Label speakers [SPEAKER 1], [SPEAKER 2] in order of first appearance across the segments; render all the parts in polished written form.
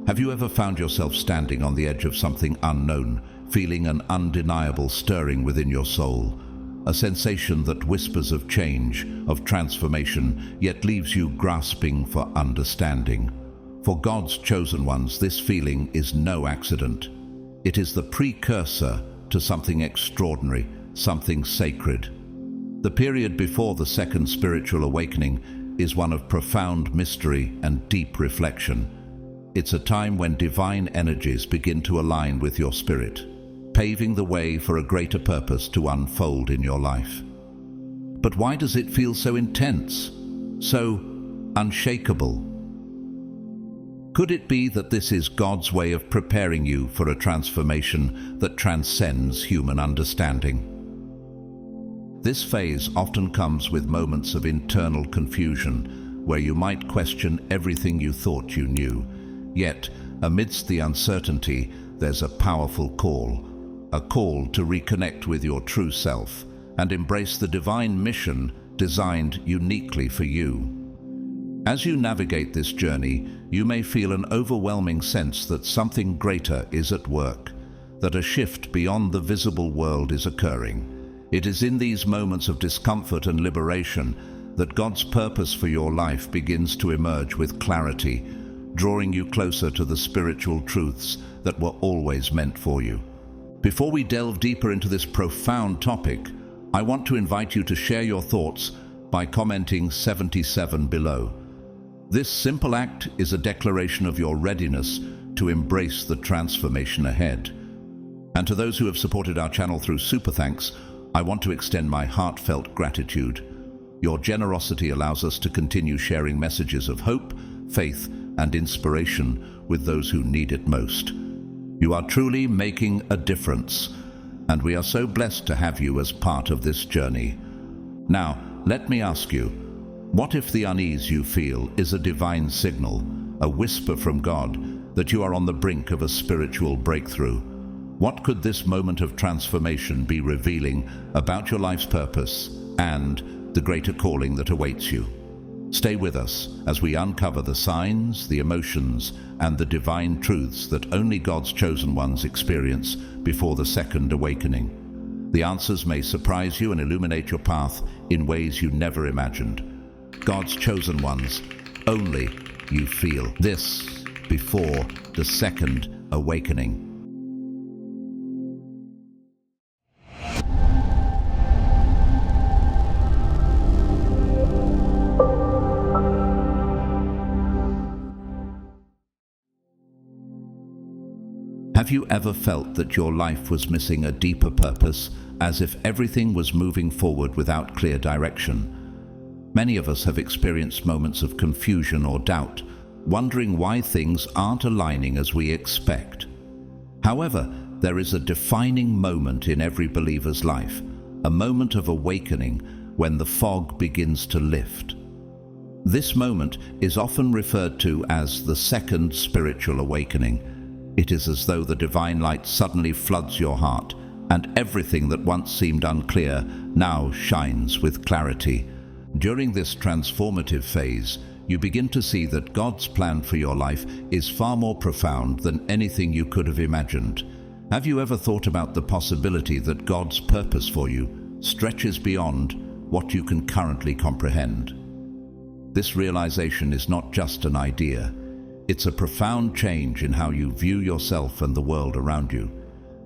[SPEAKER 1] Have you ever found yourself standing on the edge of something unknown, feeling an undeniable stirring within your soul? A sensation that whispers of change, of transformation, yet leaves you grasping for understanding. For God's chosen ones, this feeling is no accident. It is the precursor to something extraordinary, something sacred. The period before the second spiritual awakening is one of profound mystery and deep reflection. It's a time when divine energies begin to align with your spirit, paving the way for a greater purpose to unfold in your life. But why does it feel so intense, so unshakable? Could it be that this is God's way of preparing you for a transformation that transcends human understanding? This phase often comes with moments of internal confusion, where you might question everything you thought you knew. Yet, amidst the uncertainty, there's a powerful call. A call to reconnect with your true self and embrace the divine mission designed uniquely for you. As you navigate this journey, you may feel an overwhelming sense that something greater is at work, that a shift beyond the visible world is occurring. It is in these moments of discomfort and liberation that God's purpose for your life begins to emerge with clarity, drawing you closer to the spiritual truths that were always meant for you. Before we delve deeper into this profound topic, I want to invite you to share your thoughts by commenting 77 below. This simple act is a declaration of your readiness to embrace the transformation ahead. And to those who have supported our channel through Super Thanks, I want to extend my heartfelt gratitude. Your generosity allows us to continue sharing messages of hope, faith, and inspiration with those who need it most. You are truly making a difference, and we are so blessed to have you as part of this journey. Now, let me ask you, what if the unease you feel is a divine signal, a whisper from God that you are on the brink of a spiritual breakthrough? What could this moment of transformation be revealing about your life's purpose and the greater calling that awaits you? Stay with us as we uncover the signs, the emotions, and the divine truths that only God's chosen ones experience before the second awakening. The answers may surprise you and illuminate your path in ways you never imagined. God's chosen ones, only you feel this before the second awakening. Have you ever felt that your life was missing a deeper purpose, as if everything was moving forward without clear direction? Many of us have experienced moments of confusion or doubt, wondering why things aren't aligning as we expect. However, there is a defining moment in every believer's life, a moment of awakening when the fog begins to lift. This moment is often referred to as the second spiritual awakening. It is as though the divine light suddenly floods your heart, and everything that once seemed unclear now shines with clarity. During this transformative phase, you begin to see that God's plan for your life is far more profound than anything you could have imagined. Have you ever thought about the possibility that God's purpose for you stretches beyond what you can currently comprehend? This realization is not just an idea. It's a profound change in how you view yourself and the world around you.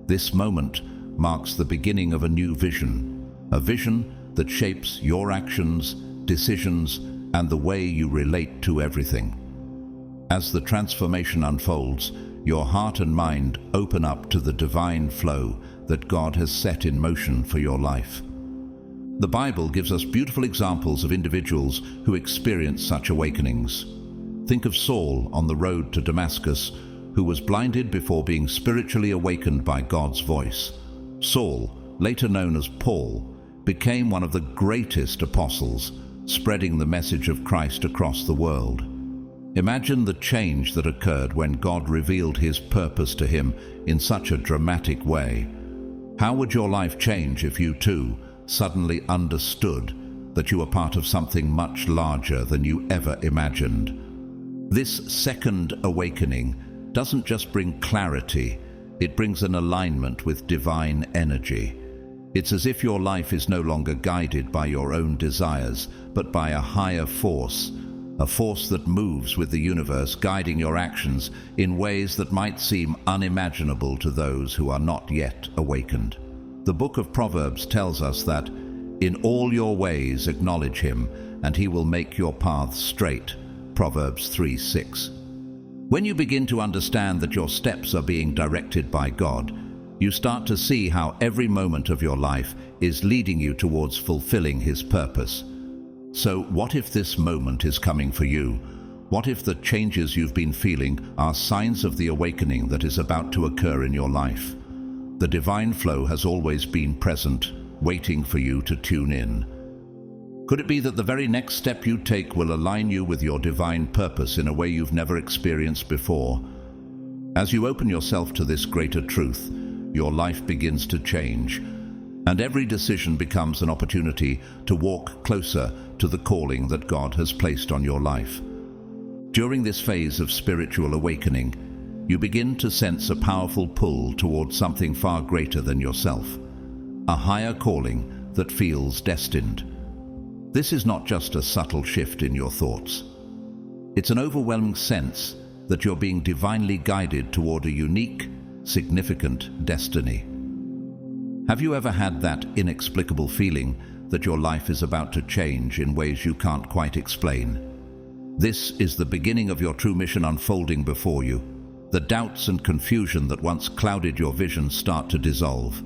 [SPEAKER 1] This moment marks the beginning of a new vision, a vision that shapes your actions, decisions, and the way you relate to everything. As the transformation unfolds, your heart and mind open up to the divine flow that God has set in motion for your life. The Bible gives us beautiful examples of individuals who experience such awakenings. Think of Saul on the road to Damascus, who was blinded before being spiritually awakened by God's voice. Saul, later known as Paul, became one of the greatest apostles, spreading the message of Christ across the world. Imagine the change that occurred when God revealed his purpose to him in such a dramatic way. How would your life change if you too suddenly understood that you were part of something much larger than you ever imagined? This second awakening doesn't just bring clarity, it brings an alignment with divine energy. It's as if your life is no longer guided by your own desires, but by a higher force, a force that moves with the universe, guiding your actions in ways that might seem unimaginable to those who are not yet awakened. The book of Proverbs tells us that, "In all your ways acknowledge him, and he will make your paths straight." Proverbs 3:6. When you begin to understand that your steps are being directed by God, you start to see how every moment of your life is leading you towards fulfilling his purpose. So what if this moment is coming for you? What if the changes you've been feeling are signs of the awakening that is about to occur in your life? The divine flow has always been present, waiting for you to tune in. Could it be that the very next step you take will align you with your divine purpose in a way you've never experienced before? As you open yourself to this greater truth, your life begins to change, and every decision becomes an opportunity to walk closer to the calling that God has placed on your life. During this phase of spiritual awakening, you begin to sense a powerful pull towards something far greater than yourself, a higher calling that feels destined. This is not just a subtle shift in your thoughts. It's an overwhelming sense that you're being divinely guided toward a unique, significant destiny. Have you ever had that inexplicable feeling that your life is about to change in ways you can't quite explain? This is the beginning of your true mission unfolding before you. The doubts and confusion that once clouded your vision start to dissolve,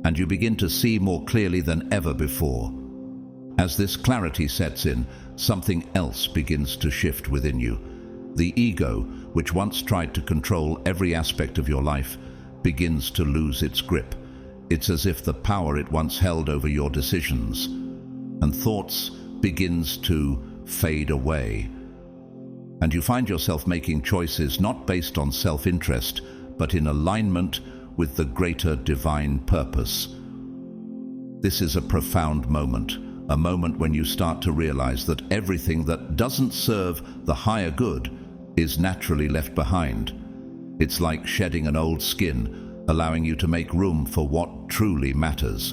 [SPEAKER 1] and you begin to see more clearly than ever before. As this clarity sets in, something else begins to shift within you. The ego, which once tried to control every aspect of your life, begins to lose its grip. It's as if the power it once held over your decisions and thoughts begins to fade away. And you find yourself making choices not based on self-interest, but in alignment with the greater divine purpose. This is a profound moment, a moment when you start to realize that everything that doesn't serve the higher good is naturally left behind. It's like shedding an old skin, allowing you to make room for what truly matters.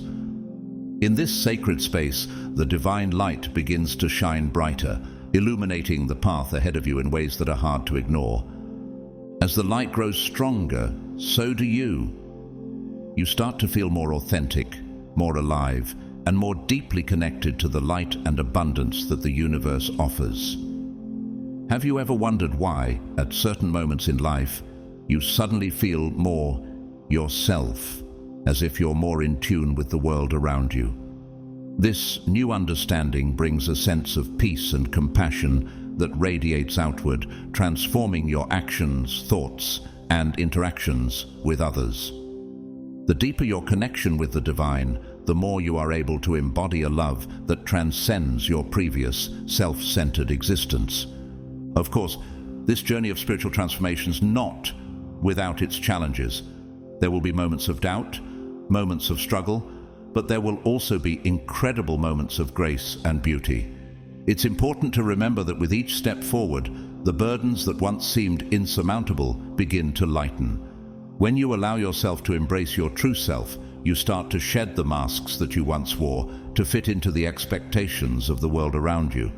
[SPEAKER 1] In this sacred space, the divine light begins to shine brighter, illuminating the path ahead of you in ways that are hard to ignore. As the light grows stronger, so do you. You start to feel more authentic, more alive, and more deeply connected to the light and abundance that the universe offers. Have you ever wondered why, at certain moments in life, you suddenly feel more yourself, as if you're more in tune with the world around you? This new understanding brings a sense of peace and compassion that radiates outward, transforming your actions, thoughts, and interactions with others. The deeper your connection with the divine, the more you are able to embody a love that transcends your previous self-centered existence. Of course, this journey of spiritual transformation is not without its challenges. There will be moments of doubt, moments of struggle, but there will also be incredible moments of grace and beauty. It's important to remember that with each step forward, the burdens that once seemed insurmountable begin to lighten. When you allow yourself to embrace your true self, you start to shed the masks that you once wore to fit into the expectations of the world around you.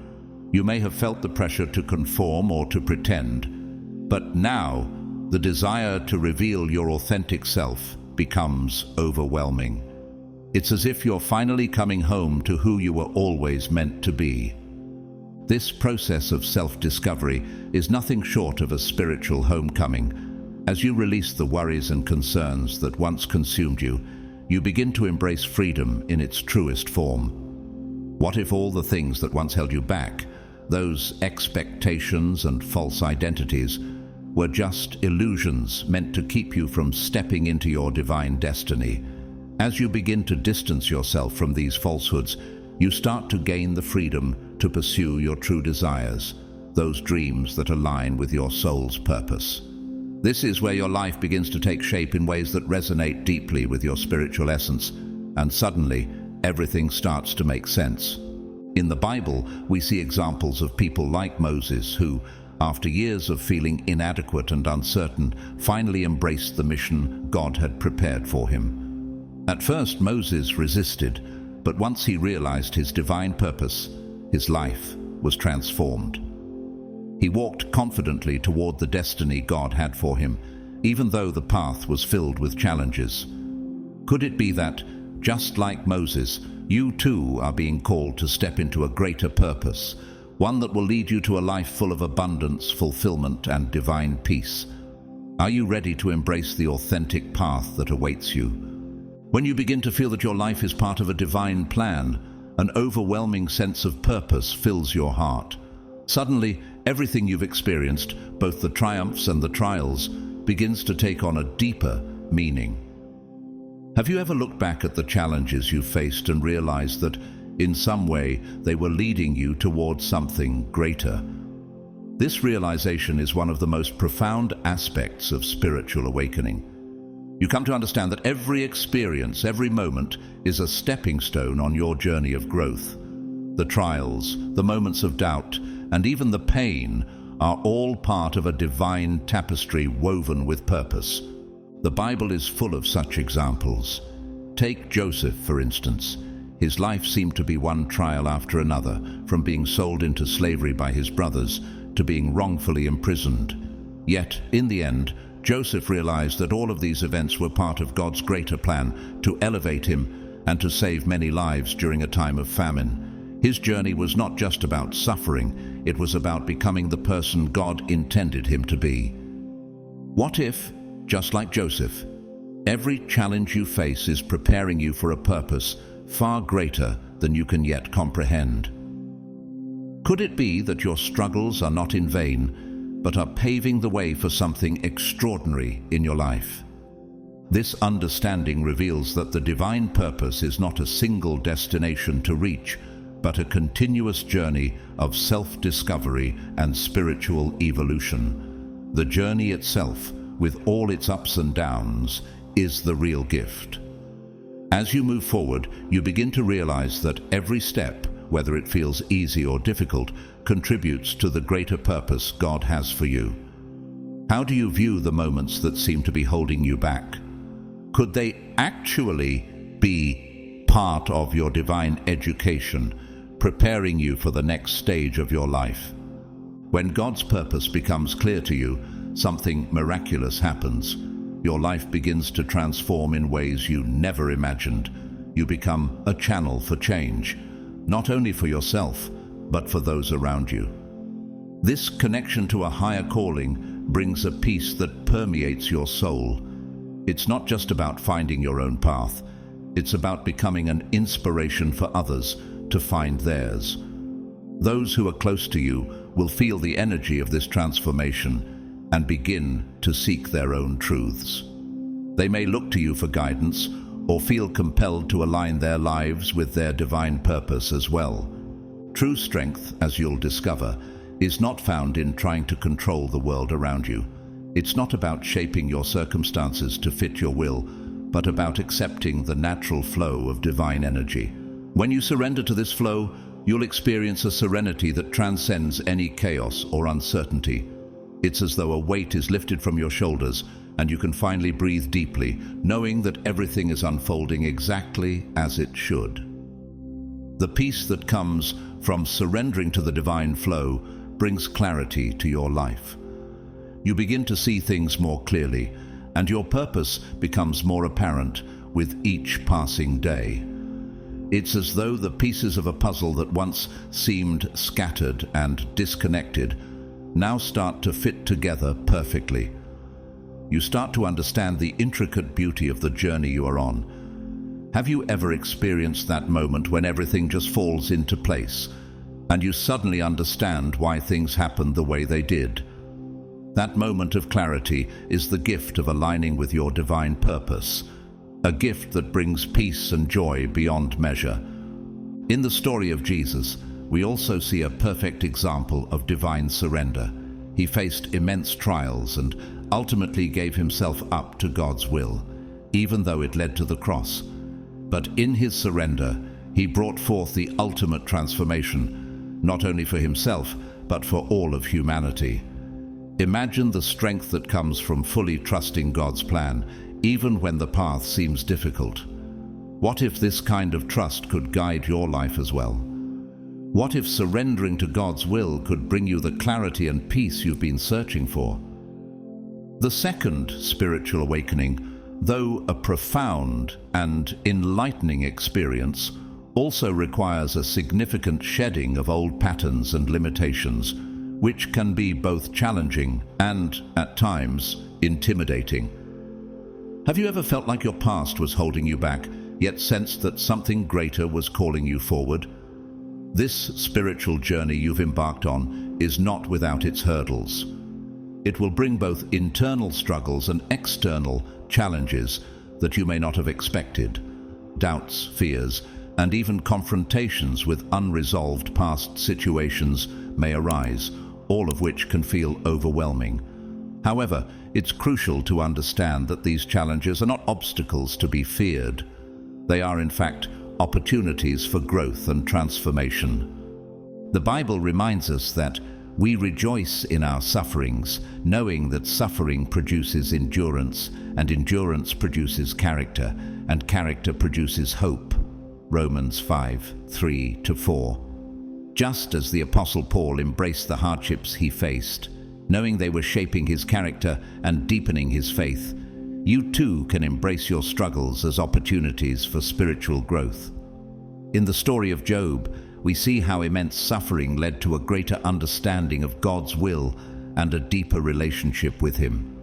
[SPEAKER 1] You may have felt the pressure to conform or to pretend, but now the desire to reveal your authentic self becomes overwhelming. It's as if you're finally coming home to who you were always meant to be. This process of self-discovery is nothing short of a spiritual homecoming. As you release the worries and concerns that once consumed you, you begin to embrace freedom in its truest form. What if all the things that once held you back, those expectations and false identities, were just illusions meant to keep you from stepping into your divine destiny? As you begin to distance yourself from these falsehoods, you start to gain the freedom to pursue your true desires, those dreams that align with your soul's purpose. This is where your life begins to take shape in ways that resonate deeply with your spiritual essence, and suddenly everything starts to make sense. In the Bible, we see examples of people like Moses who, after years of feeling inadequate and uncertain, finally embraced the mission God had prepared for him. At first, Moses resisted, but once he realized his divine purpose, his life was transformed. He walked confidently toward the destiny God had for him, even though the path was filled with challenges. Could it be that, just like Moses, you too are being called to step into a greater purpose, one that will lead you to a life full of abundance, fulfillment, and divine peace? Are you ready to embrace the authentic path that awaits you? When you begin to feel that your life is part of a divine plan, an overwhelming sense of purpose fills your heart. Suddenly, everything you've experienced, both the triumphs and the trials, begins to take on a deeper meaning. Have you ever looked back at the challenges you faced and realized that, in some way, they were leading you towards something greater? This realization is one of the most profound aspects of spiritual awakening. You come to understand that every experience, every moment, is a stepping stone on your journey of growth. The trials, the moments of doubt, and even the pain are all part of a divine tapestry woven with purpose. The Bible is full of such examples. Take Joseph, for instance. His life seemed to be one trial after another, from being sold into slavery by his brothers to being wrongfully imprisoned. Yet, in the end, Joseph realized that all of these events were part of God's greater plan to elevate him and to save many lives during a time of famine. His journey was not just about suffering, it was about becoming the person God intended him to be. What if, just like Joseph, every challenge you face is preparing you for a purpose far greater than you can yet comprehend? Could it be that your struggles are not in vain, but are paving the way for something extraordinary in your life? This understanding reveals that the divine purpose is not a single destination to reach, but a continuous journey of self-discovery and spiritual evolution. The journey itself, with all its ups and downs, is the real gift. As you move forward, you begin to realize that every step, whether it feels easy or difficult, contributes to the greater purpose God has for you. How do you view the moments that seem to be holding you back? Could they actually be part of your divine education, preparing you for the next stage of your life? When God's purpose becomes clear to you, something miraculous happens. Your life begins to transform in ways you never imagined. You become a channel for change, not only for yourself, but for those around you. This connection to a higher calling brings a peace that permeates your soul. It's not just about finding your own path. It's about becoming an inspiration for others to find theirs. Those who are close to you will feel the energy of this transformation and begin to seek their own truths. They may look to you for guidance or feel compelled to align their lives with their divine purpose as well. True strength, as you'll discover, is not found in trying to control the world around you. It's not about shaping your circumstances to fit your will, but about accepting the natural flow of divine energy. When you surrender to this flow, you'll experience a serenity that transcends any chaos or uncertainty. It's as though a weight is lifted from your shoulders and you can finally breathe deeply, knowing that everything is unfolding exactly as it should. The peace that comes from surrendering to the divine flow brings clarity to your life. You begin to see things more clearly, and your purpose becomes more apparent with each passing day. It's as though the pieces of a puzzle that once seemed scattered and disconnected now start to fit together perfectly. You start to understand the intricate beauty of the journey you are on. Have you ever experienced that moment when everything just falls into place, and you suddenly understand why things happened the way they did? That moment of clarity is the gift of aligning with your divine purpose, a gift that brings peace and joy beyond measure. In the story of Jesus, we also see a perfect example of divine surrender. He faced immense trials and ultimately gave himself up to God's will, even though it led to the cross. But in his surrender, he brought forth the ultimate transformation, not only for himself, but for all of humanity. Imagine the strength that comes from fully trusting God's plan, even when the path seems difficult. What if this kind of trust could guide your life as well? What if surrendering to God's will could bring you the clarity and peace you've been searching for? The second spiritual awakening, though a profound and enlightening experience, also requires a significant shedding of old patterns and limitations, which can be both challenging and, at times, intimidating. Have you ever felt like your past was holding you back, yet sensed that something greater was calling you forward? This spiritual journey you've embarked on is not without its hurdles. It will bring both internal struggles and external challenges that you may not have expected. Doubts, fears, and even confrontations with unresolved past situations may arise, all of which can feel overwhelming. However, it's crucial to understand that these challenges are not obstacles to be feared. They are, in fact, opportunities for growth and transformation. The Bible reminds us that we rejoice in our sufferings, knowing that suffering produces endurance, and endurance produces character, and character produces hope. Romans 5:3-4. Just as the Apostle Paul embraced the hardships he faced, knowing they were shaping his character and deepening his faith, you too can embrace your struggles as opportunities for spiritual growth. In the story of Job, we see how immense suffering led to a greater understanding of God's will and a deeper relationship with Him.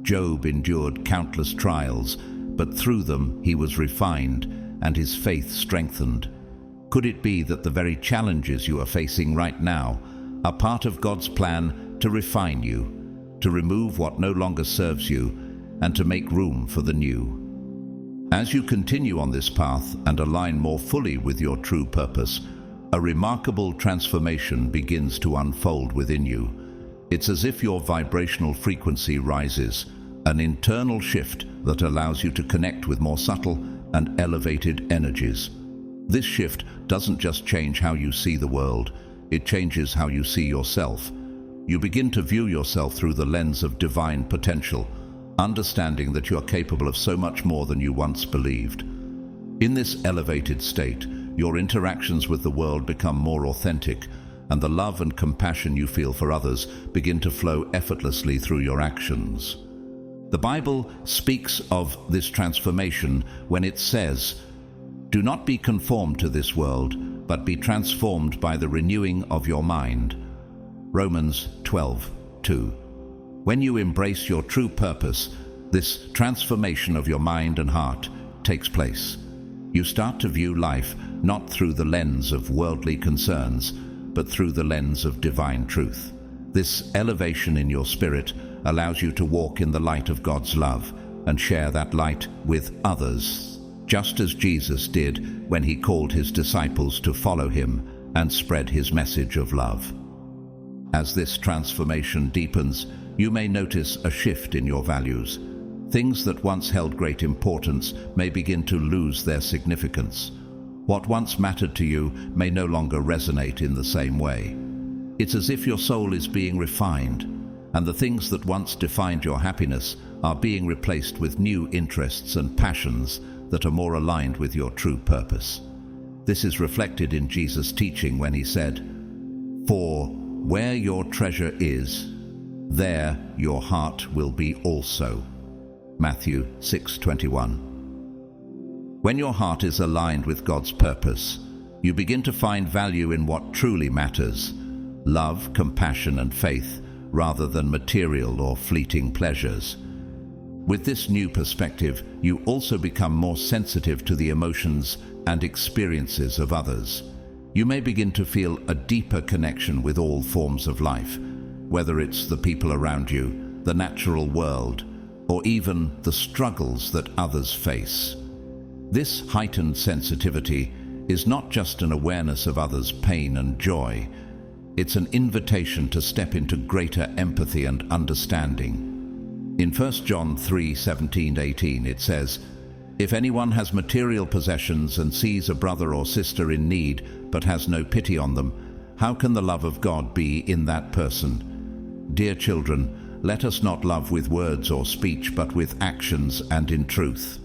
[SPEAKER 1] Job endured countless trials, but through them he was refined and his faith strengthened. Could it be that the very challenges you are facing right now are part of God's plan to refine you, to remove what no longer serves you, and to make room for the new? As you continue on this path and align more fully with your true purpose, a remarkable transformation begins to unfold within you. It's as if your vibrational frequency rises, an internal shift that allows you to connect with more subtle and elevated energies. This shift doesn't just change how you see the world, it changes how you see yourself. You begin to view yourself through the lens of divine potential, understanding that you are capable of so much more than you once believed. In this elevated state, your interactions with the world become more authentic, and the love and compassion you feel for others begin to flow effortlessly through your actions. The Bible speaks of this transformation when it says, "Do not be conformed to this world, but be transformed by the renewing of your mind." Romans 12:2. When you embrace your true purpose, this transformation of your mind and heart takes place. You start to view life not through the lens of worldly concerns, but through the lens of divine truth. This elevation in your spirit allows you to walk in the light of God's love and share that light with others, just as Jesus did when he called his disciples to follow him and spread his message of love. As this transformation deepens, you may notice a shift in your values. Things that once held great importance may begin to lose their significance. What once mattered to you may no longer resonate in the same way. It's as if your soul is being refined, and the things that once defined your happiness are being replaced with new interests and passions that are more aligned with your true purpose. This is reflected in Jesus' teaching when he said, "For where your treasure is, there your heart will be also." Matthew 6:21. When your heart is aligned with God's purpose, you begin to find value in what truly matters: love, compassion, and faith, rather than material or fleeting pleasures. With this new perspective, you also become more sensitive to the emotions and experiences of others. You may begin to feel a deeper connection with all forms of life, whether it's the people around you, the natural world, or even the struggles that others face. This heightened sensitivity is not just an awareness of others' pain and joy. It's an invitation to step into greater empathy and understanding. In 1 John 3:17-18 it says, "If anyone has material possessions and sees a brother or sister in need but has no pity on them, how can the love of God be in that person? Dear children, let us not love with words or speech, but with actions and in truth.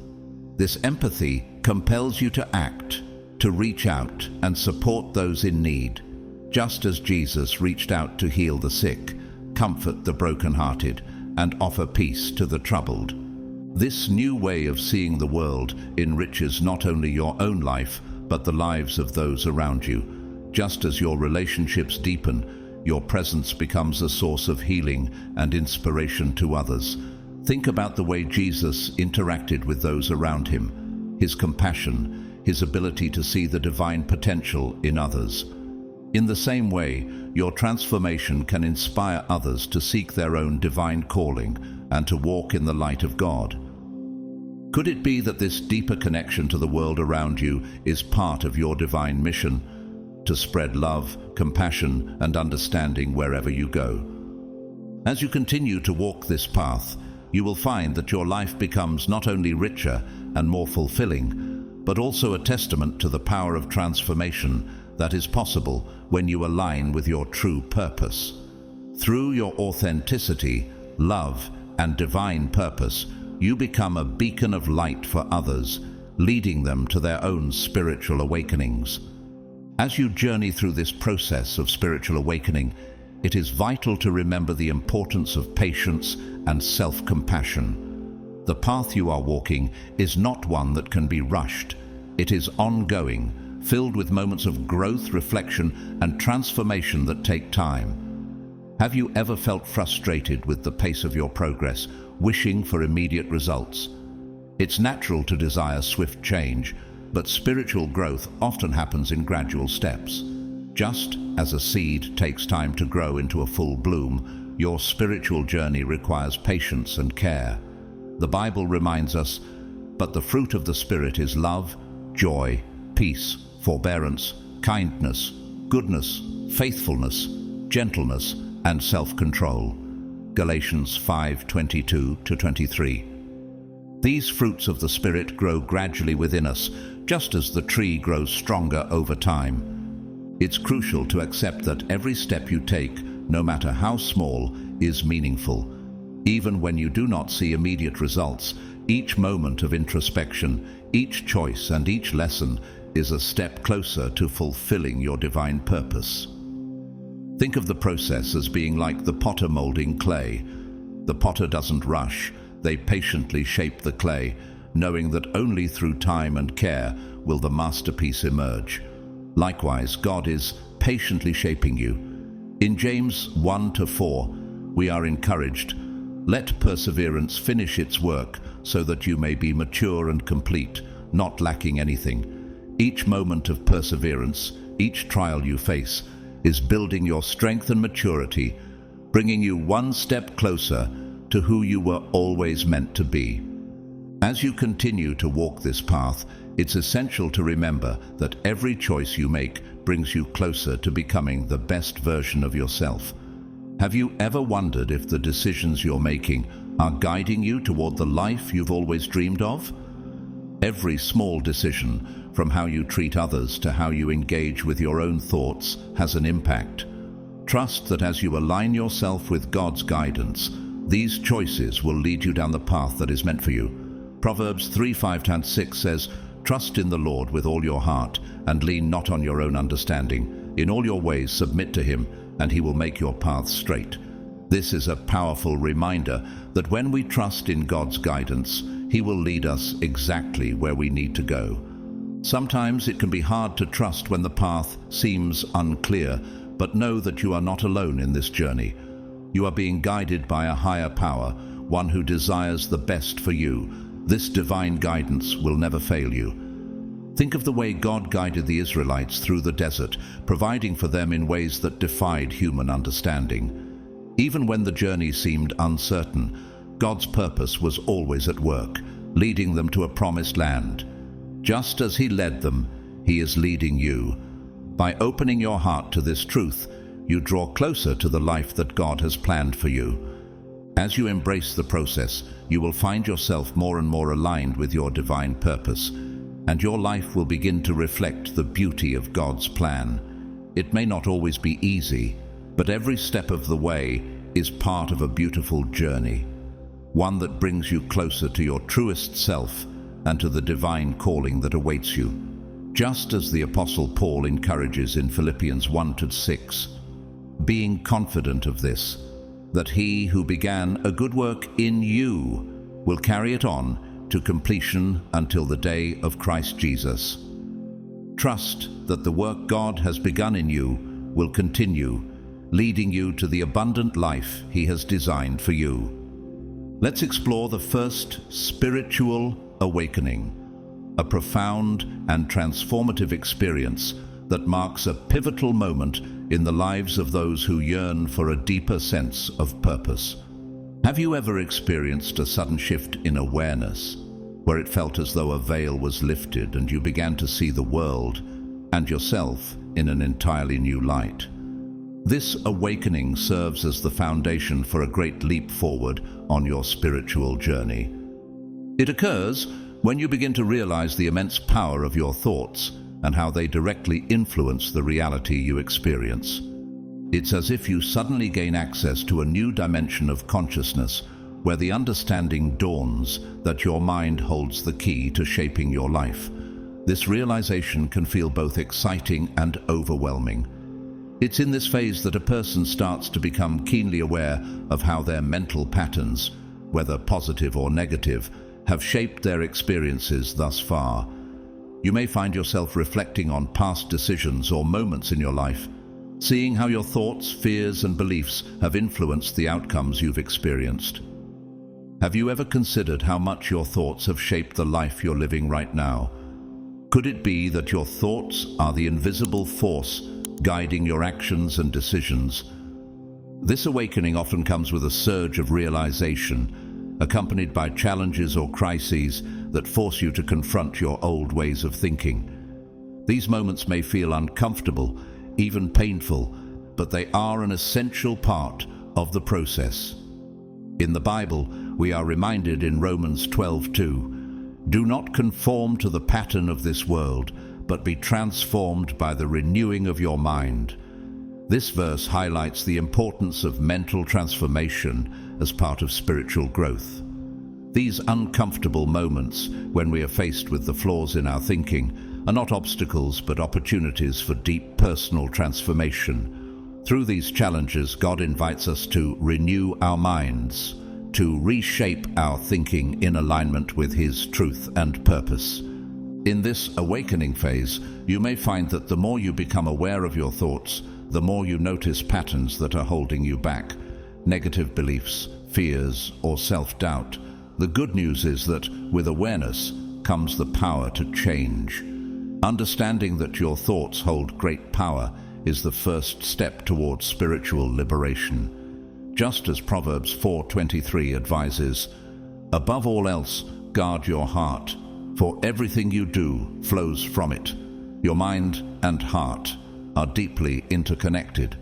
[SPEAKER 1] This empathy compels you to act, to reach out and support those in need, just as Jesus reached out to heal the sick, comfort the brokenhearted, and offer peace to the troubled. This new way of seeing the world enriches not only your own life, but the lives of those around you. Just as your relationships deepen, your presence becomes a source of healing and inspiration to others. Think about the way Jesus interacted with those around him, his compassion, his ability to see the divine potential in others. In the same way, your transformation can inspire others to seek their own divine calling and to walk in the light of God. Could it be that this deeper connection to the world around you is part of your divine mission, to spread love, compassion, and understanding wherever you go? As you continue to walk this path, you will find that your life becomes not only richer and more fulfilling, but also a testament to the power of transformation that is possible when you align with your true purpose. Through your authenticity, love, and divine purpose, you become a beacon of light for others, leading them to their own spiritual awakenings. As you journey through this process of spiritual awakening, it is vital to remember the importance of patience and self-compassion. The path you are walking is not one that can be rushed. It is ongoing, filled with moments of growth, reflection, and transformation that take time. Have you ever felt frustrated with the pace of your progress, wishing for immediate results? It's natural to desire swift change, but spiritual growth often happens in gradual steps. Just as a seed takes time to grow into a full bloom, your spiritual journey requires patience and care. The Bible reminds us, "But the fruit of the Spirit is love, joy, peace, forbearance, kindness, goodness, faithfulness, gentleness, and self-control." Galatians 5:22-23. These fruits of the Spirit grow gradually within us, just as the tree grows stronger over time. It's crucial to accept that every step you take, no matter how small, is meaningful. Even when you do not see immediate results, each moment of introspection, each choice, and each lesson is a step closer to fulfilling your divine purpose. Think of the process as being like the potter molding clay. The potter doesn't rush. They patiently shape the clay, knowing that only through time and care will the masterpiece emerge. Likewise, God is patiently shaping you. In James 1-4, we are encouraged, "Let perseverance finish its work, so that you may be mature and complete, not lacking anything." Each moment of perseverance, each trial you face, is building your strength and maturity, bringing you one step closer to who you were always meant to be. As you continue to walk this path, it's essential to remember that every choice you make brings you closer to becoming the best version of yourself. Have you ever wondered if the decisions you're making are guiding you toward the life you've always dreamed of? Every small decision, from how you treat others to how you engage with your own thoughts, has an impact. Trust that as you align yourself with God's guidance, these choices will lead you down the path that is meant for you. Proverbs 3:5-6 says, "Trust in the Lord with all your heart, and lean not on your own understanding. In all your ways submit to him, and he will make your paths straight." This is a powerful reminder that when we trust in God's guidance, he will lead us exactly where we need to go. Sometimes it can be hard to trust when the path seems unclear, but know that you are not alone in this journey. You are being guided by a higher power, one who desires the best for you. This divine guidance will never fail you. Think of the way God guided the Israelites through the desert, providing for them in ways that defied human understanding. Even when the journey seemed uncertain, God's purpose was always at work, leading them to a promised land. Just as he led them, he is leading you. By opening your heart to this truth, you draw closer to the life that God has planned for you. As you embrace the process, you will find yourself more and more aligned with your divine purpose, and your life will begin to reflect the beauty of God's plan. It may not always be easy, but every step of the way is part of a beautiful journey, one that brings you closer to your truest self and to the divine calling that awaits you. Just as the Apostle Paul encourages in Philippians 1-6, being confident of this, that he who began a good work in you will carry it on to completion until the day of Christ Jesus. Trust that the work God has begun in you will continue, leading you to the abundant life he has designed for you. Let's explore the first spiritual awakening, a profound and transformative experience that marks a pivotal moment in the lives of those who yearn for a deeper sense of purpose. Have you ever experienced a sudden shift in awareness, where it felt as though a veil was lifted and you began to see the world and yourself in an entirely new light? This awakening serves as the foundation for a great leap forward on your spiritual journey. It occurs when you begin to realize the immense power of your thoughts and how they directly influence the reality you experience. It's as if you suddenly gain access to a new dimension of consciousness where the understanding dawns that your mind holds the key to shaping your life. This realization can feel both exciting and overwhelming. It's in this phase that a person starts to become keenly aware of how their mental patterns, whether positive or negative, have shaped their experiences thus far. You may find yourself reflecting on past decisions or moments in your life, seeing how your thoughts, fears, and beliefs have influenced the outcomes you've experienced. Have you ever considered how much your thoughts have shaped the life you're living right now? Could it be that your thoughts are the invisible force guiding your actions and decisions? This awakening often comes with a surge of realization, accompanied by challenges or crises that force you to confront your old ways of thinking. These moments may feel uncomfortable, even painful, but they are an essential part of the process. In the Bible, we are reminded in Romans 12:2, "Do not conform to the pattern of this world, but be transformed by the renewing of your mind." This verse highlights the importance of mental transformation as part of spiritual growth. These uncomfortable moments, when we are faced with the flaws in our thinking, are not obstacles but opportunities for deep personal transformation. Through these challenges, God invites us to renew our minds, to reshape our thinking in alignment with His truth and purpose. In this awakening phase, you may find that the more you become aware of your thoughts, the more you notice patterns that are holding you back, negative beliefs, fears, or self-doubt. The good news is that with awareness comes the power to change. Understanding that your thoughts hold great power is the first step towards spiritual liberation. Just as Proverbs 4:23 advises, "Above all else, guard your heart, for everything you do flows from it." Your mind and heart are deeply interconnected.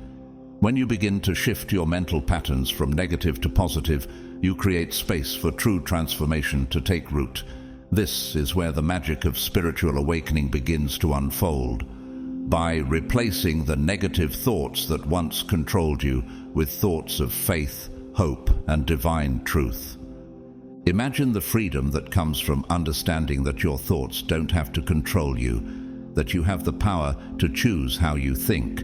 [SPEAKER 1] When you begin to shift your mental patterns from negative to positive, you create space for true transformation to take root. This is where the magic of spiritual awakening begins to unfold. By replacing the negative thoughts that once controlled you with thoughts of faith, hope, and divine truth. Imagine the freedom that comes from understanding that your thoughts don't have to control you, that you have the power to choose how you think.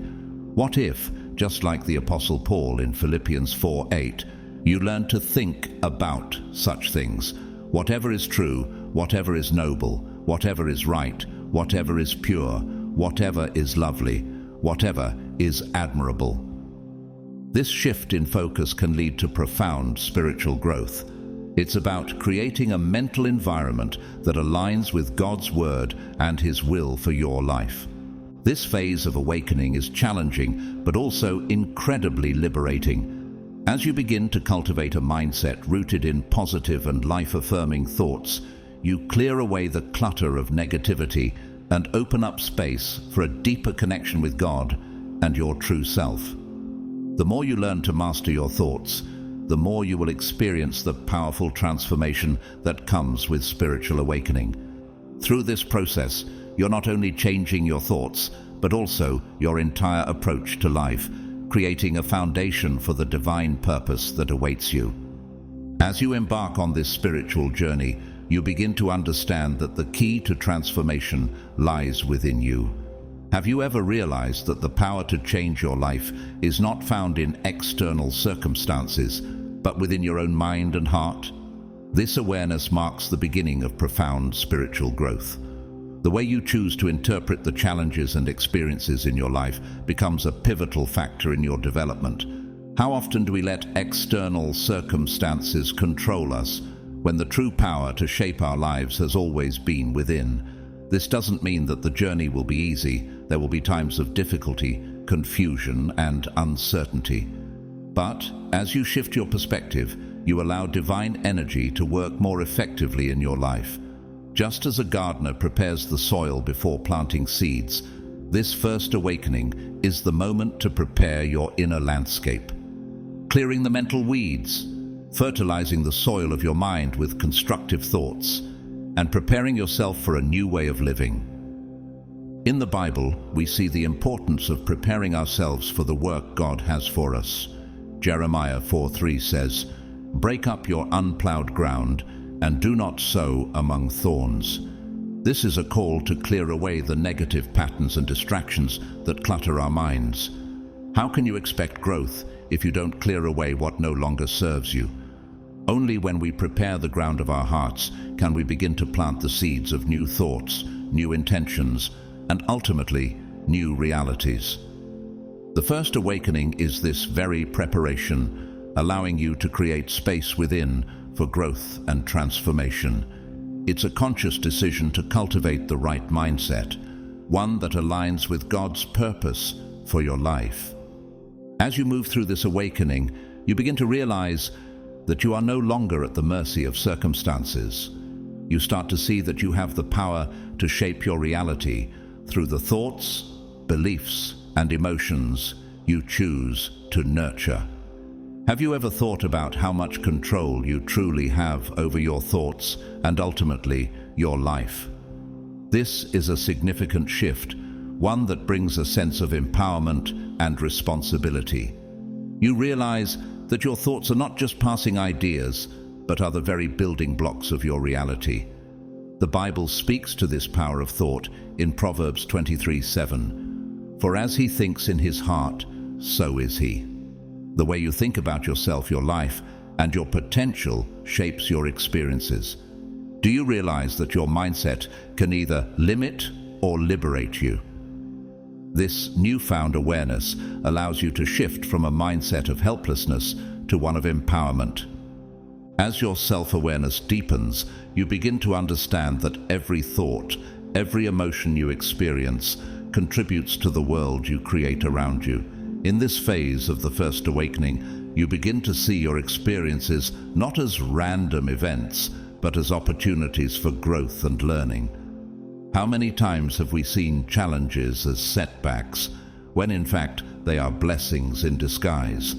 [SPEAKER 1] What if, just like the Apostle Paul in Philippians 4:8, you learn to think about such things? Whatever is true, whatever is noble, whatever is right, whatever is pure, whatever is lovely, whatever is admirable. This shift in focus can lead to profound spiritual growth. It's about creating a mental environment that aligns with God's Word and His will for your life. This phase of awakening is challenging, but also incredibly liberating. As you begin to cultivate a mindset rooted in positive and life-affirming thoughts, you clear away the clutter of negativity and open up space for a deeper connection with God and your true self. The more you learn to master your thoughts, the more you will experience the powerful transformation that comes with spiritual awakening. Through this process, you're not only changing your thoughts, but also your entire approach to life, creating a foundation for the divine purpose that awaits you. As you embark on this spiritual journey, you begin to understand that the key to transformation lies within you. Have you ever realized that the power to change your life is not found in external circumstances, but within your own mind and heart? This awareness marks the beginning of profound spiritual growth. The way you choose to interpret the challenges and experiences in your life becomes a pivotal factor in your development. How often do we let external circumstances control us, when the true power to shape our lives has always been within? This doesn't mean that the journey will be easy. There will be times of difficulty, confusion, and uncertainty. But as you shift your perspective, you allow divine energy to work more effectively in your life. Just as a gardener prepares the soil before planting seeds, this first awakening is the moment to prepare your inner landscape. Clearing the mental weeds, fertilizing the soil of your mind with constructive thoughts, and preparing yourself for a new way of living. In the Bible, we see the importance of preparing ourselves for the work God has for us. Jeremiah 4:3 says, "Break up your unplowed ground, and do not sow among thorns." This is a call to clear away the negative patterns and distractions that clutter our minds. How can you expect growth if you don't clear away what no longer serves you? Only when we prepare the ground of our hearts can we begin to plant the seeds of new thoughts, new intentions, and ultimately, new realities. The first awakening is this very preparation, allowing you to create space within for growth and transformation. It's a conscious decision to cultivate the right mindset, one that aligns with God's purpose for your life. As you move through this awakening, you begin to realize that you are no longer at the mercy of circumstances. You start to see that you have the power to shape your reality through the thoughts, beliefs, and emotions you choose to nurture. Have you ever thought about how much control you truly have over your thoughts and ultimately your life? This is a significant shift, one that brings a sense of empowerment and responsibility. You realize that your thoughts are not just passing ideas, but are the very building blocks of your reality. The Bible speaks to this power of thought in Proverbs 23:7. "For as he thinks in his heart, so is he." The way you think about yourself, your life, and your potential shapes your experiences. Do you realize that your mindset can either limit or liberate you? This newfound awareness allows you to shift from a mindset of helplessness to one of empowerment. As your self-awareness deepens, you begin to understand that every thought, every emotion you experience contributes to the world you create around you. In this phase of the first awakening, you begin to see your experiences not as random events, but as opportunities for growth and learning. How many times have we seen challenges as setbacks, when in fact they are blessings in disguise?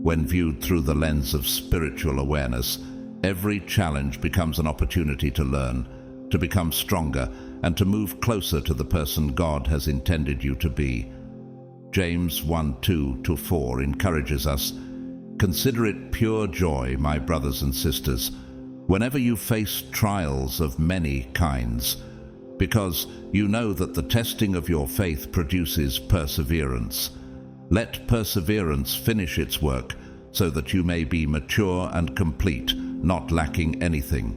[SPEAKER 1] When viewed through the lens of spiritual awareness, every challenge becomes an opportunity to learn, to become stronger, and to move closer to the person God has intended you to be. James 1:2-4 encourages us, "Consider it pure joy, my brothers and sisters, whenever you face trials of many kinds, because you know that the testing of your faith produces perseverance. Let perseverance finish its work, so that you may be mature and complete, not lacking anything."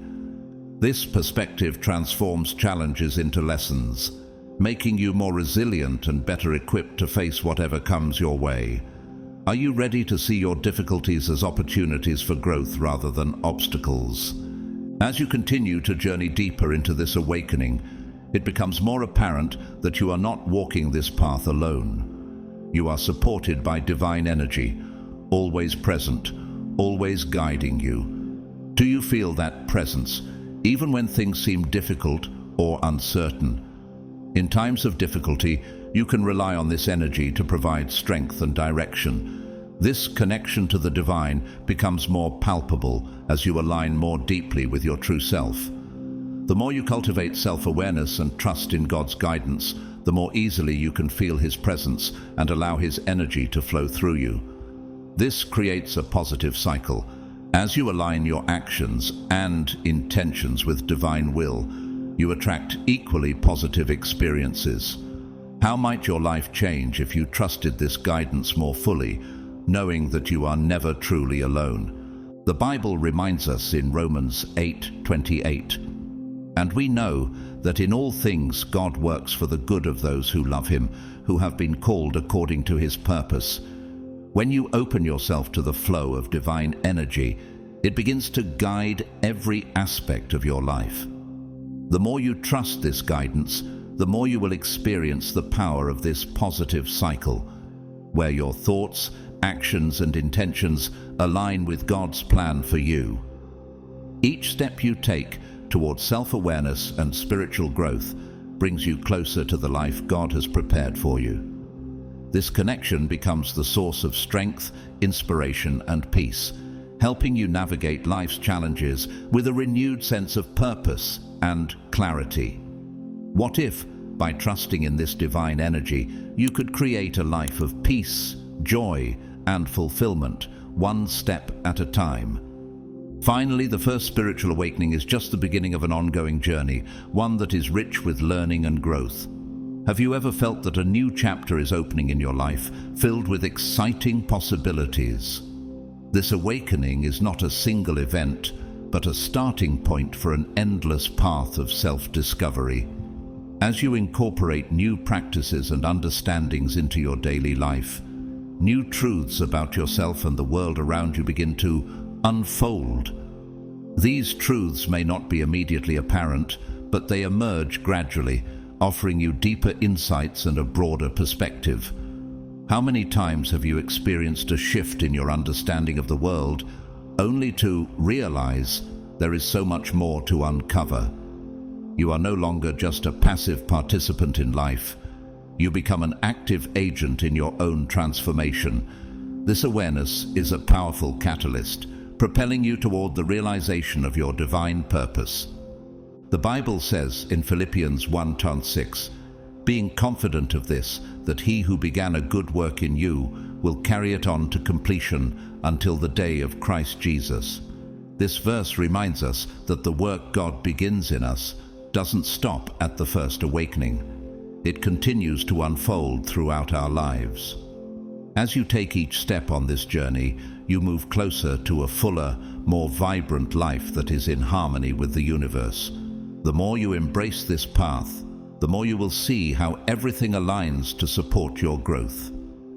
[SPEAKER 1] This perspective transforms challenges into lessons, making you more resilient and better equipped to face whatever comes your way. Are you ready to see your difficulties as opportunities for growth rather than obstacles? As you continue to journey deeper into this awakening, it becomes more apparent that you are not walking this path alone. You are supported by divine energy, always present, always guiding you. Do you feel that presence, even when things seem difficult or uncertain? In times of difficulty, you can rely on this energy to provide strength and direction. This connection to the divine becomes more palpable as you align more deeply with your true self. The more you cultivate self-awareness and trust in God's guidance, the more easily you can feel His presence and allow His energy to flow through you. This creates a positive cycle. As you align your actions and intentions with divine will, you attract equally positive experiences. How might your life change if you trusted this guidance more fully, knowing that you are never truly alone? The Bible reminds us in Romans 8:28, "And we know that in all things God works for the good of those who love Him, who have been called according to His purpose." When you open yourself to the flow of divine energy, it begins to guide every aspect of your life. The more you trust this guidance, the more you will experience the power of this positive cycle, where your thoughts, actions, and intentions align with God's plan for you. Each step you take towards self-awareness and spiritual growth brings you closer to the life God has prepared for you. This connection becomes the source of strength, inspiration, and peace, helping you navigate life's challenges with a renewed sense of purpose and clarity. What if, by trusting in this divine energy, you could create a life of peace, joy, and fulfillment, one step at a time? Finally, the first spiritual awakening is just the beginning of an ongoing journey, one that is rich with learning and growth. Have you ever felt that a new chapter is opening in your life, filled with exciting possibilities? This awakening is not a single event, but a starting point for an endless path of self-discovery. As you incorporate new practices and understandings into your daily life, new truths about yourself and the world around you begin to unfold. These truths may not be immediately apparent, but they emerge gradually, offering you deeper insights and a broader perspective. How many times have you experienced a shift in your understanding of the world, only to realize there is so much more to uncover? You are no longer just a passive participant in life. You become an active agent in your own transformation. This awareness is a powerful catalyst, propelling you toward the realization of your divine purpose. The Bible says in Philippians 1:6, "Being confident of this, that He who began a good work in you will carry it on to completion until the day of Christ Jesus." This verse reminds us that the work God begins in us doesn't stop at the first awakening. It continues to unfold throughout our lives. As you take each step on this journey, you move closer to a fuller, more vibrant life that is in harmony with the universe. The more you embrace this path, the more you will see how everything aligns to support your growth.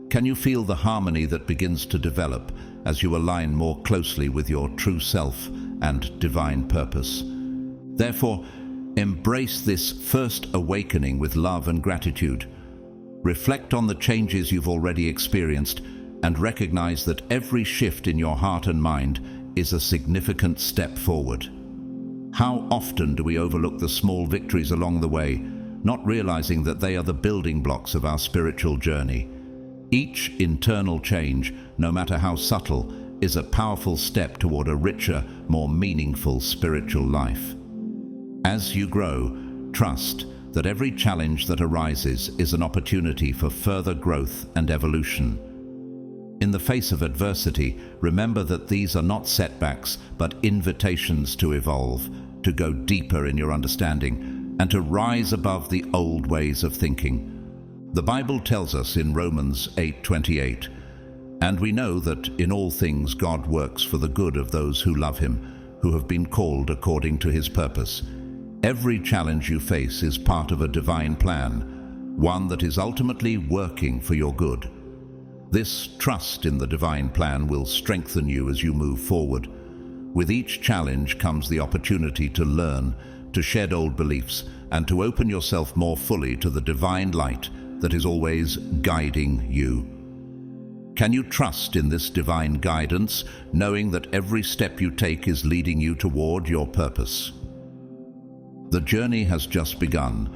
[SPEAKER 1] Can you feel the harmony that begins to develop as you align more closely with your true self and divine purpose? Therefore, embrace this first awakening with love and gratitude. Reflect on the changes you've already experienced and recognize that every shift in your heart and mind is a significant step forward. How often do we overlook the small victories along the way, not realizing that they are the building blocks of our spiritual journey? Each internal change, no matter how subtle, is a powerful step toward a richer, more meaningful spiritual life. As you grow, trust that every challenge that arises is an opportunity for further growth and evolution. In the face of adversity, remember that these are not setbacks, but invitations to evolve, to go deeper in your understanding, and to rise above the old ways of thinking. The Bible tells us in Romans 8:28, "And we know that in all things God works for the good of those who love Him, who have been called according to His purpose." Every challenge you face is part of a divine plan, one that is ultimately working for your good. This trust in the divine plan will strengthen you as you move forward. With each challenge comes the opportunity to learn, to shed old beliefs, and to open yourself more fully to the divine light that is always guiding you. Can you trust in this divine guidance, knowing that every step you take is leading you toward your purpose? The journey has just begun,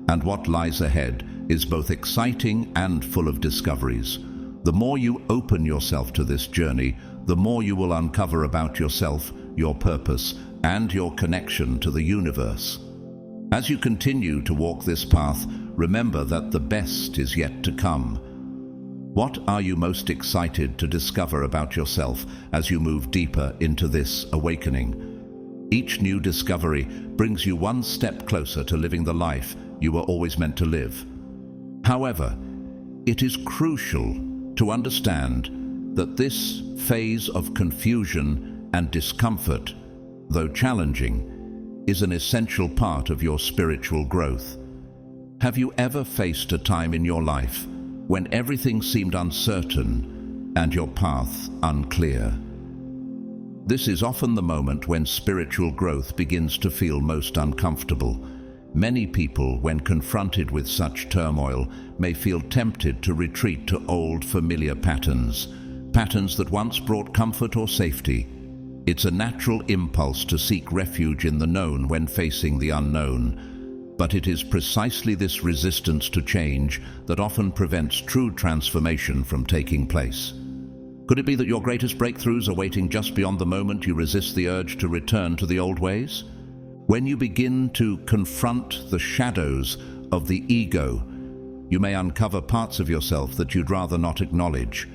[SPEAKER 1] and what lies ahead is both exciting and full of discoveries. The more you open yourself to this journey, the more you will uncover about yourself, your purpose, and your connection to the universe. As you continue to walk this path, remember that the best is yet to come. What are you most excited to discover about yourself as you move deeper into this awakening? Each new discovery brings you one step closer to living the life you were always meant to live. However, it is crucial to understand that this phase of confusion and discomfort, though challenging, is an essential part of your spiritual growth. Have you ever faced a time in your life when everything seemed uncertain and your path unclear? This is often the moment when spiritual growth begins to feel most uncomfortable. Many people, when confronted with such turmoil, may feel tempted to retreat to old familiar patterns that once brought comfort or safety. It's a natural impulse to seek refuge in the known when facing the unknown. But it is precisely this resistance to change that often prevents true transformation from taking place. Could it be that your greatest breakthroughs are waiting just beyond the moment you resist the urge to return to the old ways? When you begin to confront the shadows of the ego, you may uncover parts of yourself that you'd rather not acknowledge.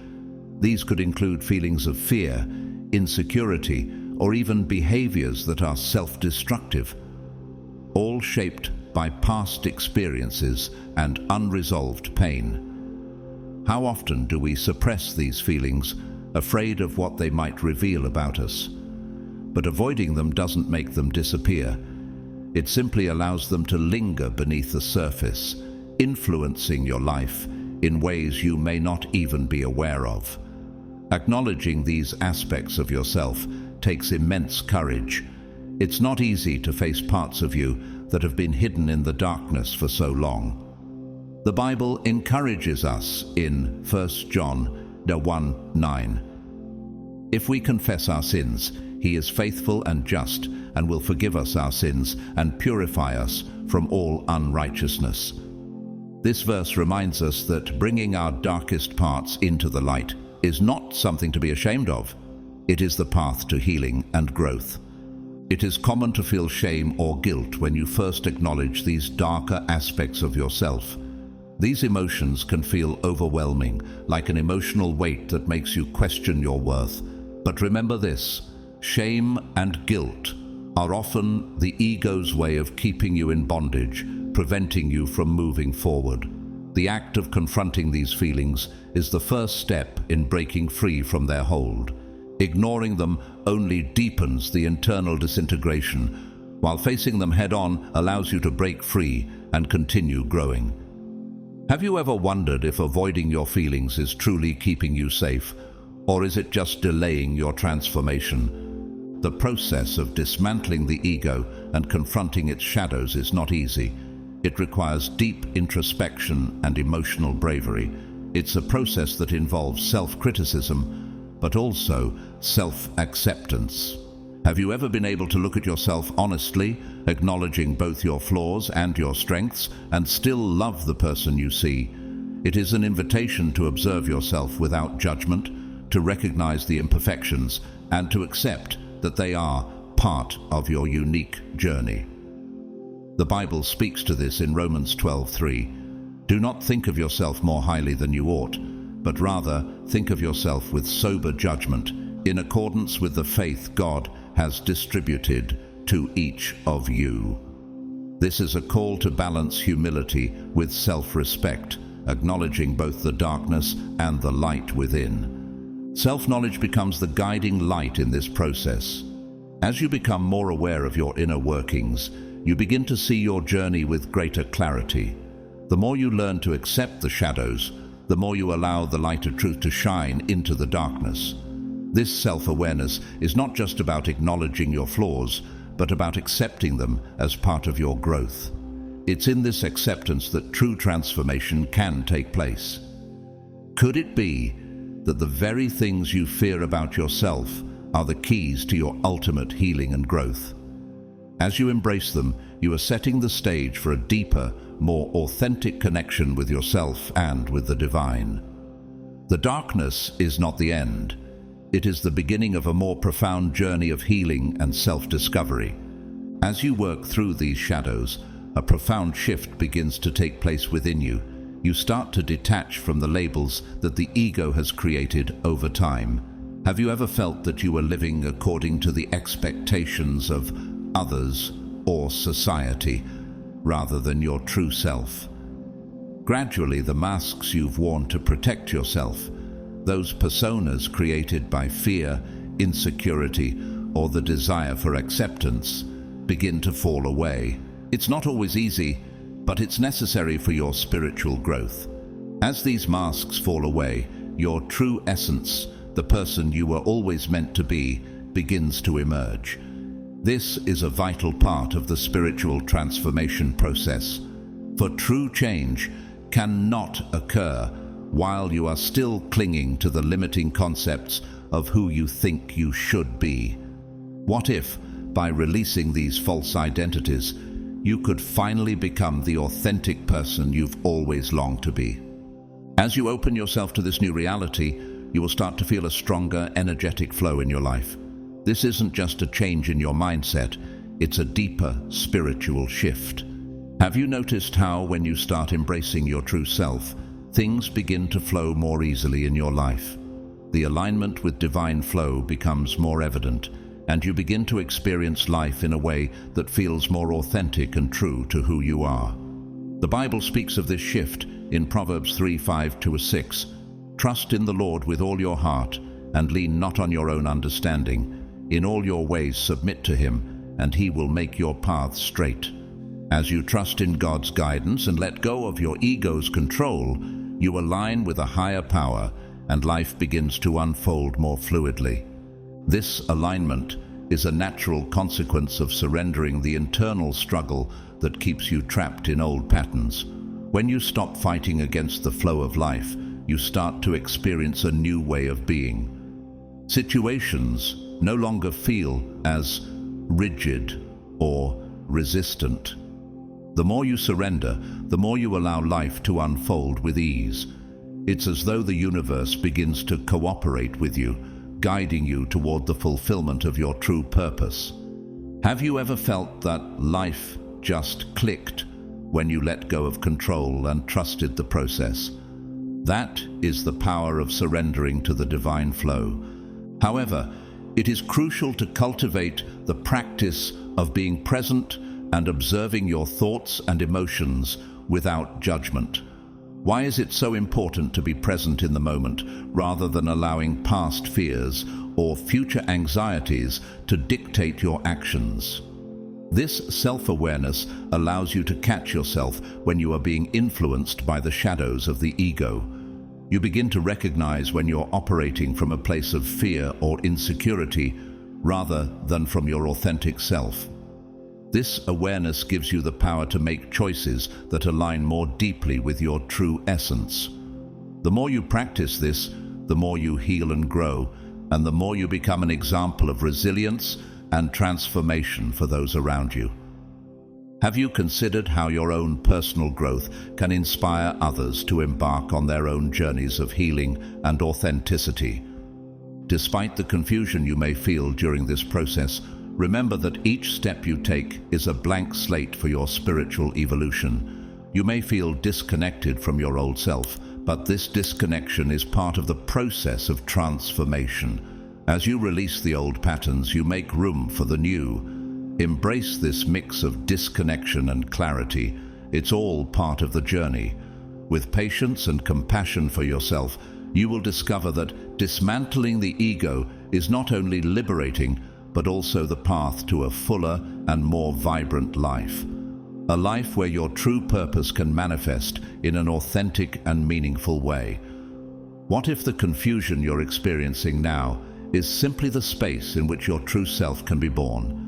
[SPEAKER 1] These could include feelings of fear, insecurity, or even behaviors that are self-destructive, all shaped by past experiences and unresolved pain. How often do we suppress these feelings, afraid of what they might reveal about us? But avoiding them doesn't make them disappear. It simply allows them to linger beneath the surface, influencing your life in ways you may not even be aware of. Acknowledging these aspects of yourself takes immense courage. It's not easy to face parts of you that have been hidden in the darkness for so long. The Bible encourages us in 1 John 1:9. If we confess our sins, He is faithful and just and will forgive us our sins and purify us from all unrighteousness. This verse reminds us that bringing our darkest parts into the light is not something to be ashamed of. It is the path to healing and growth. It is common to feel shame or guilt when you first acknowledge these darker aspects of yourself. These emotions can feel overwhelming, like an emotional weight that makes you question your worth. But remember this: shame and guilt are often the ego's way of keeping you in bondage, preventing you from moving forward. The act of confronting these feelings is the first step in breaking free from their hold. Ignoring them only deepens the internal disintegration, while facing them head-on allows you to break free and continue growing. Have you ever wondered if avoiding your feelings is truly keeping you safe, or is it just delaying your transformation? The process of dismantling the ego and confronting its shadows is not easy. It requires deep introspection and emotional bravery. It's a process that involves self-criticism, but also self-acceptance. Have you ever been able to look at yourself honestly, acknowledging both your flaws and your strengths, and still love the person you see? It is an invitation to observe yourself without judgment, to recognize the imperfections, and to accept that they are part of your unique journey. The Bible speaks to this in Romans 12:3. Do not think of yourself more highly than you ought, but rather think of yourself with sober judgment, in accordance with the faith God has distributed to each of you. This is a call to balance humility with self-respect, acknowledging both the darkness and the light within. Self-knowledge becomes the guiding light in this process. As you become more aware of your inner workings, you begin to see your journey with greater clarity. The more you learn to accept the shadows, the more you allow the light of truth to shine into the darkness. This self-awareness is not just about acknowledging your flaws, but about accepting them as part of your growth. It's in this acceptance that true transformation can take place. Could it be that the very things you fear about yourself are the keys to your ultimate healing and growth? As you embrace them, you are setting the stage for a deeper, more authentic connection with yourself and with the divine. The darkness is not the end. It is the beginning of a more profound journey of healing and self-discovery. As you work through these shadows, a profound shift begins to take place within you. You start to detach from the labels that the ego has created over time. Have you ever felt that you were living according to the expectations of others or society, rather than your true self? Gradually, the masks you've worn to protect yourself, those personas created by fear, insecurity, or the desire for acceptance, begin to fall away. It's not always easy, but it's necessary for your spiritual growth. As these masks fall away, your true essence, the person you were always meant to be, begins to emerge. This is a vital part of the spiritual transformation process, for true change cannot occur while you are still clinging to the limiting concepts of who you think you should be. What if, by releasing these false identities, you could finally become the authentic person you've always longed to be? As you open yourself to this new reality, you will start to feel a stronger, energetic flow in your life. This isn't just a change in your mindset, it's a deeper spiritual shift. Have you noticed how, when you start embracing your true self, things begin to flow more easily in your life? The alignment with divine flow becomes more evident, and you begin to experience life in a way that feels more authentic and true to who you are. The Bible speaks of this shift in Proverbs 3:5-6. Trust in the Lord with all your heart, and lean not on your own understanding. In all your ways submit to him, and he will make your paths straight. As you trust in God's guidance and let go of your ego's control, you align with a higher power, and life begins to unfold more fluidly. This alignment is a natural consequence of surrendering the internal struggle that keeps you trapped in old patterns. When you stop fighting against the flow of life, you start to experience a new way of being. Situations no longer feel as rigid or resistant. The more you surrender, the more you allow life to unfold with ease. It's as though the universe begins to cooperate with you, guiding you toward the fulfillment of your true purpose. Have you ever felt that life just clicked when you let go of control and trusted the process? That is the power of surrendering to the divine flow. However, it is crucial to cultivate the practice of being present and observing your thoughts and emotions without judgment. Why is it so important to be present in the moment rather than allowing past fears or future anxieties to dictate your actions? This self-awareness allows you to catch yourself when you are being influenced by the shadows of the ego. You begin to recognize when you're operating from a place of fear or insecurity rather than from your authentic self. This awareness gives you the power to make choices that align more deeply with your true essence. The more you practice this, the more you heal and grow, and the more you become an example of resilience and transformation for those around you. Have you considered how your own personal growth can inspire others to embark on their own journeys of healing and authenticity? Despite the confusion you may feel during this process, remember that each step you take is a blank slate for your spiritual evolution. You may feel disconnected from your old self, but this disconnection is part of the process of transformation. As you release the old patterns, you make room for the new. Embrace this mix of disconnection and clarity. It's all part of the journey. With patience and compassion for yourself, you will discover that dismantling the ego is not only liberating, but also the path to a fuller and more vibrant life. A life where your true purpose can manifest in an authentic and meaningful way. What if the confusion you're experiencing now is simply the space in which your true self can be born?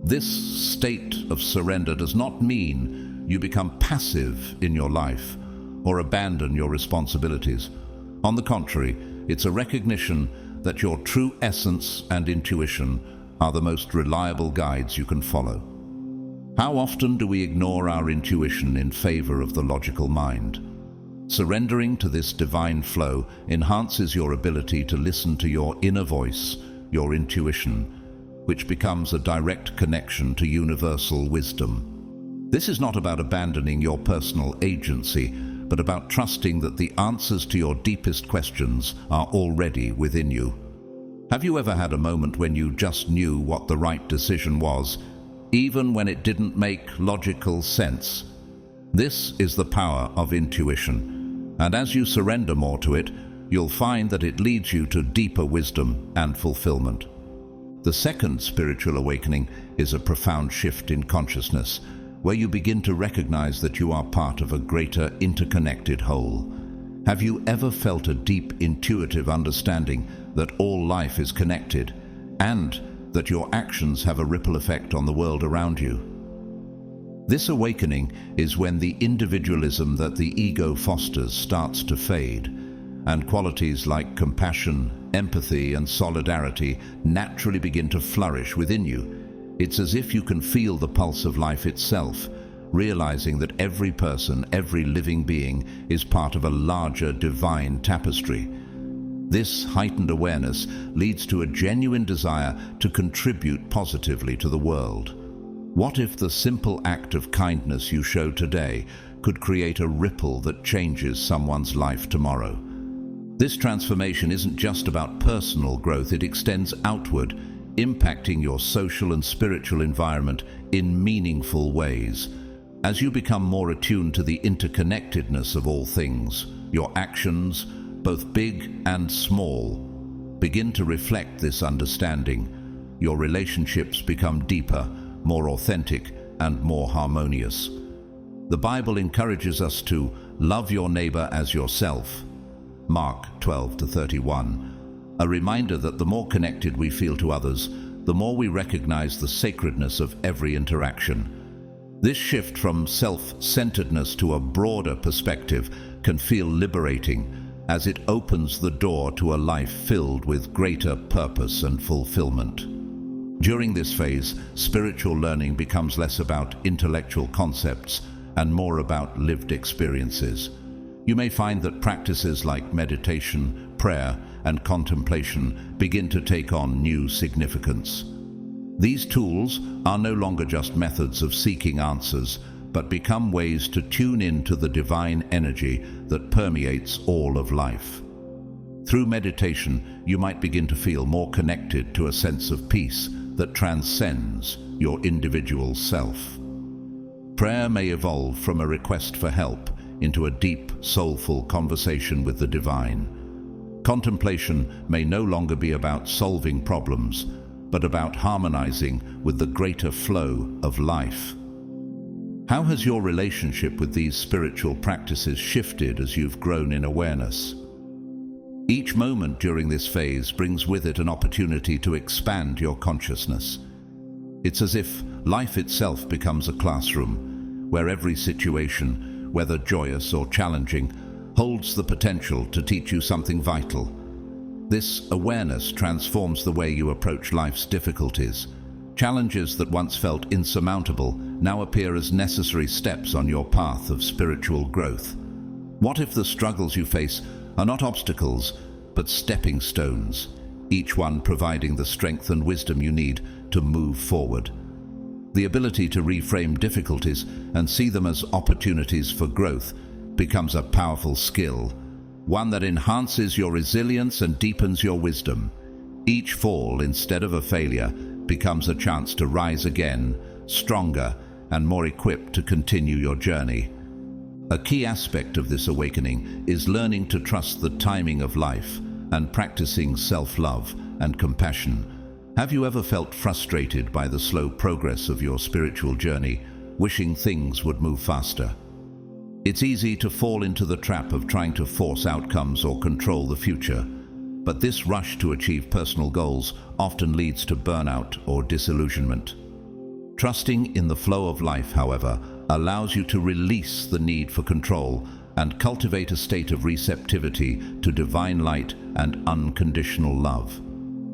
[SPEAKER 1] This state of surrender does not mean you become passive in your life or abandon your responsibilities. On the contrary, it's a recognition that your true essence and intuition are the most reliable guides you can follow. How often do we ignore our intuition in favor of the logical mind? Surrendering to this divine flow enhances your ability to listen to your inner voice, your intuition, which becomes a direct connection to universal wisdom. This is not about abandoning your personal agency, but about trusting that the answers to your deepest questions are already within you. Have you ever had a moment when you just knew what the right decision was, even when it didn't make logical sense? This is the power of intuition, and as you surrender more to it, you'll find that it leads you to deeper wisdom and fulfillment. The second spiritual awakening is a profound shift in consciousness, where you begin to recognize that you are part of a greater interconnected whole. Have you ever felt a deep intuitive understanding that all life is connected and that your actions have a ripple effect on the world around you? This awakening is when the individualism that the ego fosters starts to fade, and qualities like compassion, empathy, and solidarity naturally begin to flourish within you. It's as if you can feel the pulse of life itself, realizing that every person, every living being, is part of a larger divine tapestry. This heightened awareness leads to a genuine desire to contribute positively to the world. What if the simple act of kindness you show today could create a ripple that changes someone's life tomorrow? This transformation isn't just about personal growth, it extends outward, impacting your social and spiritual environment in meaningful ways. As you become more attuned to the interconnectedness of all things, your actions, both big and small, begin to reflect this understanding. Your relationships become deeper, more authentic, and more harmonious. The Bible encourages us to love your neighbor as yourself. Mark 12-31. A reminder that the more connected we feel to others, the more we recognize the sacredness of every interaction. This shift from self-centeredness to a broader perspective can feel liberating, as it opens the door to a life filled with greater purpose and fulfillment. During this phase, spiritual learning becomes less about intellectual concepts and more about lived experiences. You may find that practices like meditation, prayer, and contemplation begin to take on new significance. These tools are no longer just methods of seeking answers, but become ways to tune into the divine energy that permeates all of life. Through meditation, you might begin to feel more connected to a sense of peace that transcends your individual self. Prayer may evolve from a request for help into a deep, soulful conversation with the divine. Contemplation may no longer be about solving problems, but about harmonizing with the greater flow of life. How has your relationship with these spiritual practices shifted as you've grown in awareness? Each moment during this phase brings with it an opportunity to expand your consciousness. It's as if life itself becomes a classroom, where every situation, whether joyous or challenging, holds the potential to teach you something vital. This awareness transforms the way you approach life's difficulties. Challenges that once felt insurmountable now appear as necessary steps on your path of spiritual growth. What if the struggles you face are not obstacles, but stepping stones, each one providing the strength and wisdom you need to move forward? The ability to reframe difficulties and see them as opportunities for growth becomes a powerful skill, one that enhances your resilience and deepens your wisdom. Each fall, instead of a failure, becomes a chance to rise again, stronger and more equipped to continue your journey. A key aspect of this awakening is learning to trust the timing of life and practicing self-love and compassion. Have you ever felt frustrated by the slow progress of your spiritual journey, wishing things would move faster? It's easy to fall into the trap of trying to force outcomes or control the future, but this rush to achieve personal goals often leads to burnout or disillusionment. Trusting in the flow of life, however, allows you to release the need for control and cultivate a state of receptivity to divine light and unconditional love.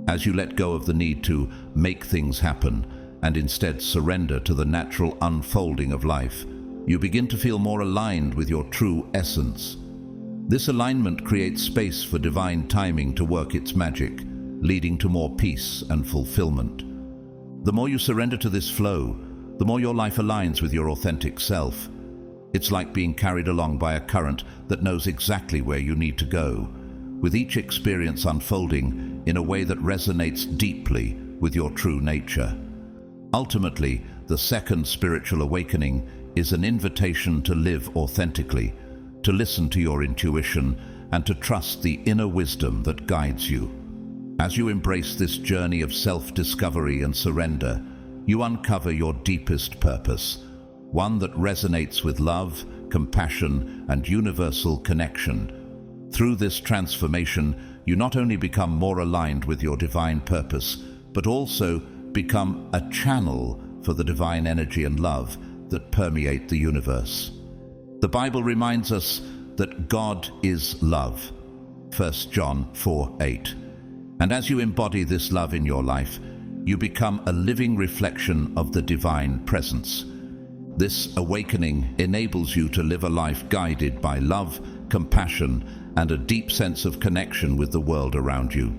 [SPEAKER 1] As you let go of the need to make things happen and instead surrender to the natural unfolding of life, you begin to feel more aligned with your true essence. This alignment creates space for divine timing to work its magic, leading to more peace and fulfillment. The more you surrender to this flow, the more your life aligns with your authentic self. It's like being carried along by a current that knows exactly where you need to go, with each experience unfolding in a way that resonates deeply with your true nature. Ultimately, the second spiritual awakening is an invitation to live authentically, to listen to your intuition, and to trust the inner wisdom that guides you. As you embrace this journey of self-discovery and surrender, you uncover your deepest purpose, one that resonates with love, compassion, and universal connection. Through this transformation, you not only become more aligned with your divine purpose, but also become a channel for the divine energy and love that permeate the universe. The Bible reminds us that God is love, 1 John 4:8. And as you embody this love in your life, you become a living reflection of the divine presence. This awakening enables you to live a life guided by love, compassion, and a deep sense of connection with the world around you.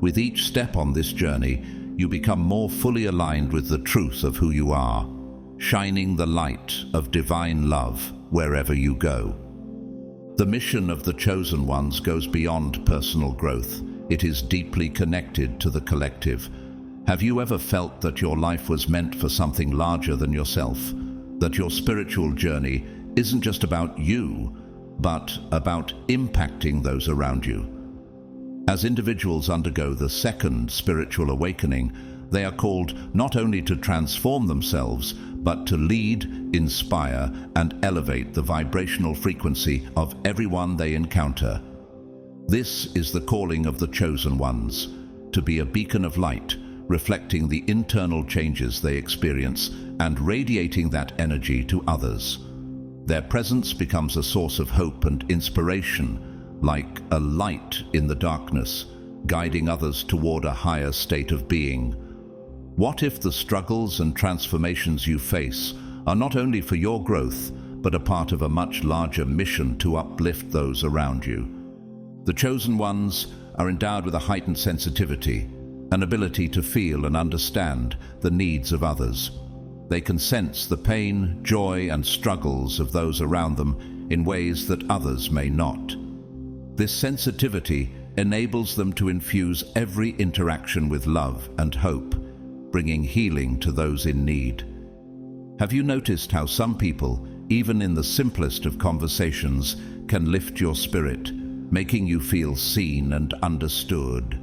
[SPEAKER 1] With each step on this journey, you become more fully aligned with the truth of who you are, shining the light of divine love wherever you go. The mission of the chosen ones goes beyond personal growth. It is deeply connected to the collective. Have you ever felt that your life was meant for something larger than yourself? That your spiritual journey isn't just about you, but about impacting those around you? As individuals undergo the second spiritual awakening, they are called not only to transform themselves, but to lead, inspire, and elevate the vibrational frequency of everyone they encounter. This is the calling of the chosen ones, to be a beacon of light, reflecting the internal changes they experience and radiating that energy to others. Their presence becomes a source of hope and inspiration, like a light in the darkness, guiding others toward a higher state of being. What if the struggles and transformations you face are not only for your growth, but a part of a much larger mission to uplift those around you? The chosen ones are endowed with a heightened sensitivity, an ability to feel and understand the needs of others. They can sense the pain, joy, and struggles of those around them in ways that others may not. This sensitivity enables them to infuse every interaction with love and hope, bringing healing to those in need. Have you noticed how some people, even in the simplest of conversations, can lift your spirit, making you feel seen and understood?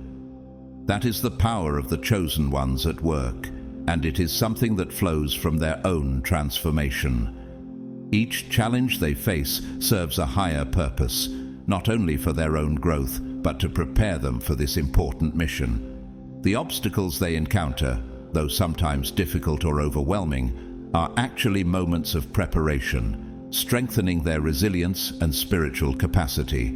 [SPEAKER 1] That is the power of the chosen ones at work, and it is something that flows from their own transformation. Each challenge they face serves a higher purpose, not only for their own growth, but to prepare them for this important mission. The obstacles they encounter, though sometimes difficult or overwhelming, are actually moments of preparation, strengthening their resilience and spiritual capacity.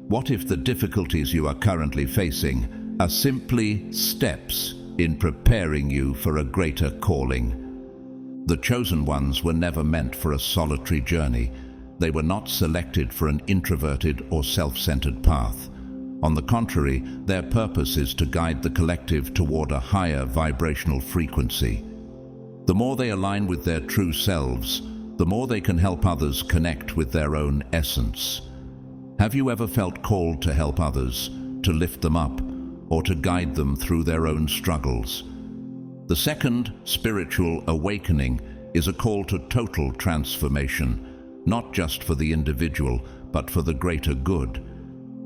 [SPEAKER 1] What if the difficulties you are currently facing are simply steps in preparing you for a greater calling? The chosen ones were never meant for a solitary journey. They were not selected for an introverted or self-centered path. On the contrary, their purpose is to guide the collective toward a higher vibrational frequency. The more they align with their true selves, the more they can help others connect with their own essence. Have you ever felt called to help others, to lift them up, or to guide them through their own struggles? The second spiritual awakening is a call to total transformation, not just for the individual, but for the greater good.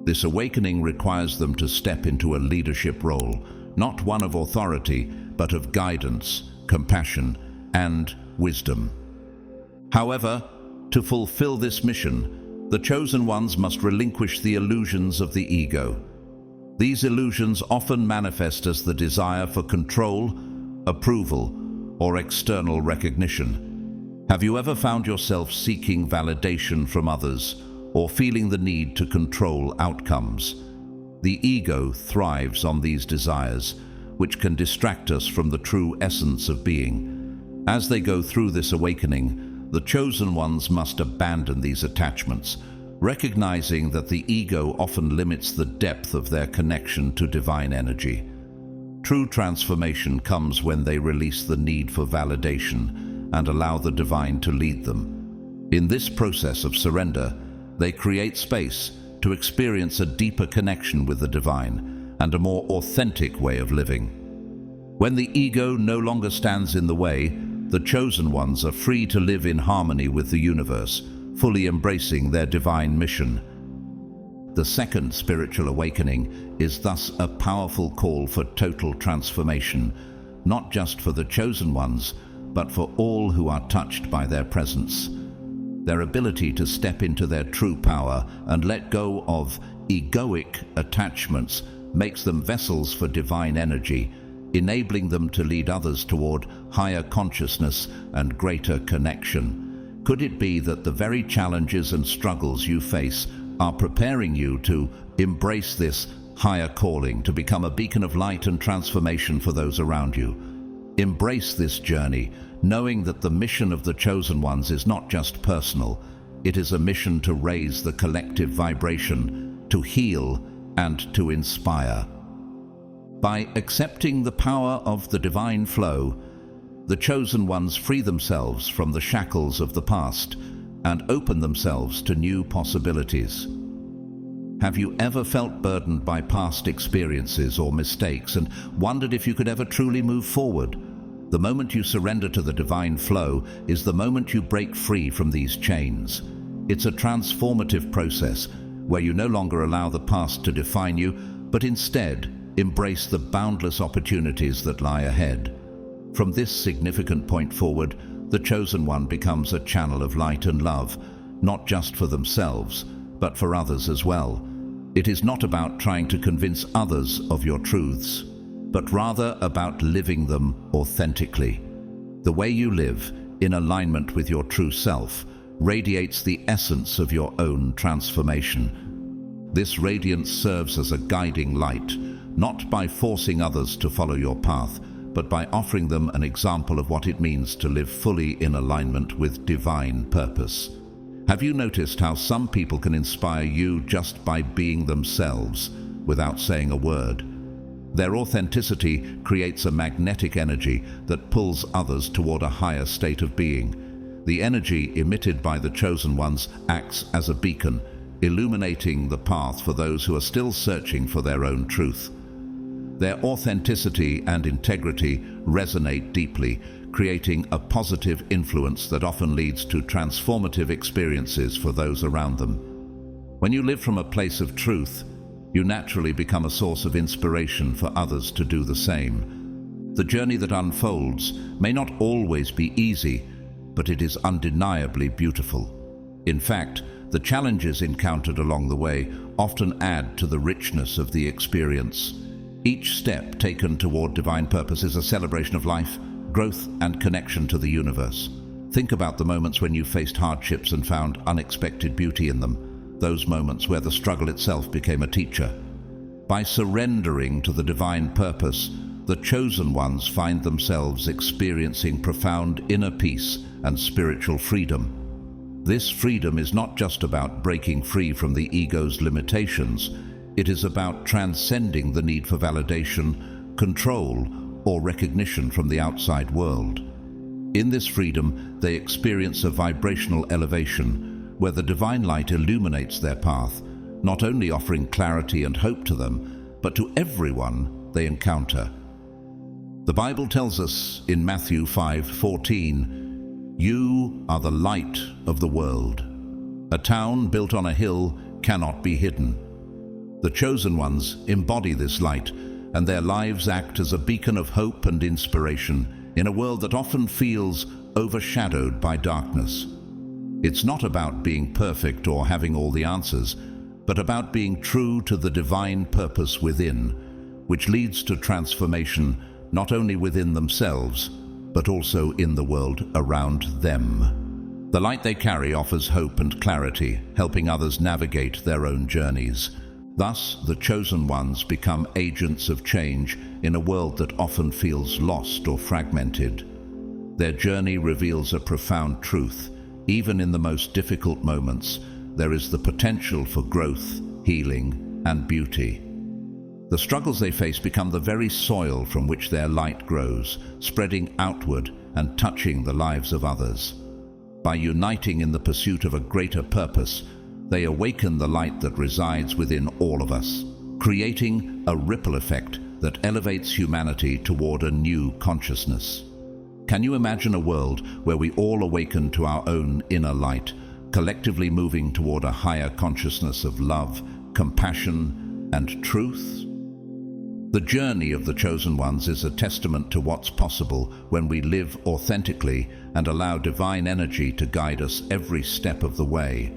[SPEAKER 1] This awakening requires them to step into a leadership role, not one of authority, but of guidance, compassion, and wisdom. However, to fulfill this mission, the chosen ones must relinquish the illusions of the ego. These illusions often manifest as the desire for control, approval, or external recognition. Have you ever found yourself seeking validation from others or feeling the need to control outcomes? The ego thrives on these desires, which can distract us from the true essence of being. As they go through this awakening, the chosen ones must abandon these attachments, recognizing that the ego often limits the depth of their connection to divine energy. True transformation comes when they release the need for validation and allow the divine to lead them. In this process of surrender, they create space to experience a deeper connection with the divine and a more authentic way of living. When the ego no longer stands in the way, the chosen ones are free to live in harmony with the universe, fully embracing their divine mission. The second spiritual awakening is thus a powerful call for total transformation, not just for the chosen ones, but for all who are touched by their presence. Their ability to step into their true power and let go of egoic attachments makes them vessels for divine energy, enabling them to lead others toward higher consciousness and greater connection. Could it be that the very challenges and struggles you face are preparing you to embrace this higher calling, to become a beacon of light and transformation for those around you? Embrace this journey, knowing that the mission of the chosen ones is not just personal. It is a mission to raise the collective vibration, to heal, and to inspire. By accepting the power of the divine flow, the chosen ones free themselves from the shackles of the past and open themselves to new possibilities. Have you ever felt burdened by past experiences or mistakes and wondered if you could ever truly move forward? The moment you surrender to the divine flow is the moment you break free from these chains. It's a transformative process where you no longer allow the past to define you, but instead embrace the boundless opportunities that lie ahead. From this significant point forward, the chosen one becomes a channel of light and love, not just for themselves, but for others as well. It is not about trying to convince others of your truths, but rather about living them authentically. The way you live, in alignment with your true self, radiates the essence of your own transformation. This radiance serves as a guiding light, not by forcing others to follow your path, but by offering them an example of what it means to live fully in alignment with divine purpose. Have you noticed how some people can inspire you just by being themselves, without saying a word? Their authenticity creates a magnetic energy that pulls others toward a higher state of being. The energy emitted by the chosen ones acts as a beacon, illuminating the path for those who are still searching for their own truth. Their authenticity and integrity resonate deeply, creating a positive influence that often leads to transformative experiences for those around them. When you live from a place of truth, you naturally become a source of inspiration for others to do the same. The journey that unfolds may not always be easy, but it is undeniably beautiful. In fact, the challenges encountered along the way often add to the richness of the experience. Each step taken toward divine purpose is a celebration of life, growth, and connection to the universe. Think about the moments when you faced hardships and found unexpected beauty in them. Those moments where the struggle itself became a teacher. By surrendering to the divine purpose, the chosen ones find themselves experiencing profound inner peace and spiritual freedom. This freedom is not just about breaking free from the ego's limitations. It is about transcending the need for validation, control, or recognition from the outside world. In this freedom, they experience a vibrational elevation where the divine light illuminates their path, not only offering clarity and hope to them, but to everyone they encounter. The Bible tells us in Matthew 5:14, "You are the light of the world. A town built on a hill cannot be hidden." The chosen ones embody this light, and their lives act as a beacon of hope and inspiration in a world that often feels overshadowed by darkness. It's not about being perfect or having all the answers, but about being true to the divine purpose within, which leads to transformation not only within themselves, but also in the world around them. The light they carry offers hope and clarity, helping others navigate their own journeys. Thus, the chosen ones become agents of change in a world that often feels lost or fragmented. Their journey reveals a profound truth. Even in the most difficult moments, there is the potential for growth, healing, and beauty. The struggles they face become the very soil from which their light grows, spreading outward and touching the lives of others. By uniting in the pursuit of a greater purpose, they awaken the light that resides within all of us, creating a ripple effect that elevates humanity toward a new consciousness. Can you imagine a world where we all awaken to our own inner light, collectively moving toward a higher consciousness of love, compassion, and truth? The journey of the chosen ones is a testament to what's possible when we live authentically and allow divine energy to guide us every step of the way.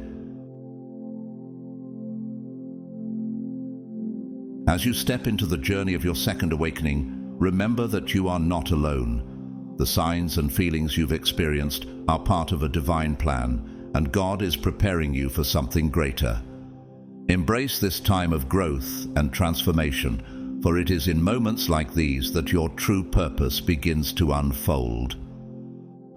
[SPEAKER 1] As you step into the journey of your second awakening, remember that you are not alone. The signs and feelings you've experienced are part of a divine plan, and God is preparing you for something greater. Embrace this time of growth and transformation, for it is in moments like these that your true purpose begins to unfold.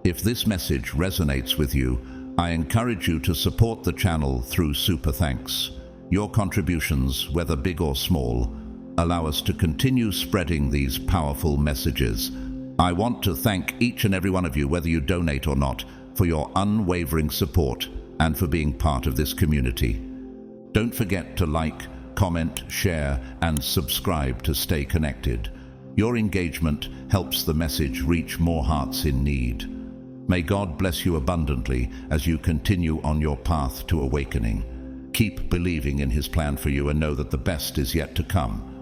[SPEAKER 1] If this message resonates with you, I encourage you to support the channel through Super Thanks. Your contributions, whether big or small, allow us to continue spreading these powerful messages. I want to thank each and every one of you, whether you donate or not, for your unwavering support and for being part of this community. Don't forget to like, comment, share, and subscribe to stay connected. Your engagement helps the message reach more hearts in need. May God bless you abundantly as you continue on your path to awakening. Keep believing in His plan for you and know that the best is yet to come.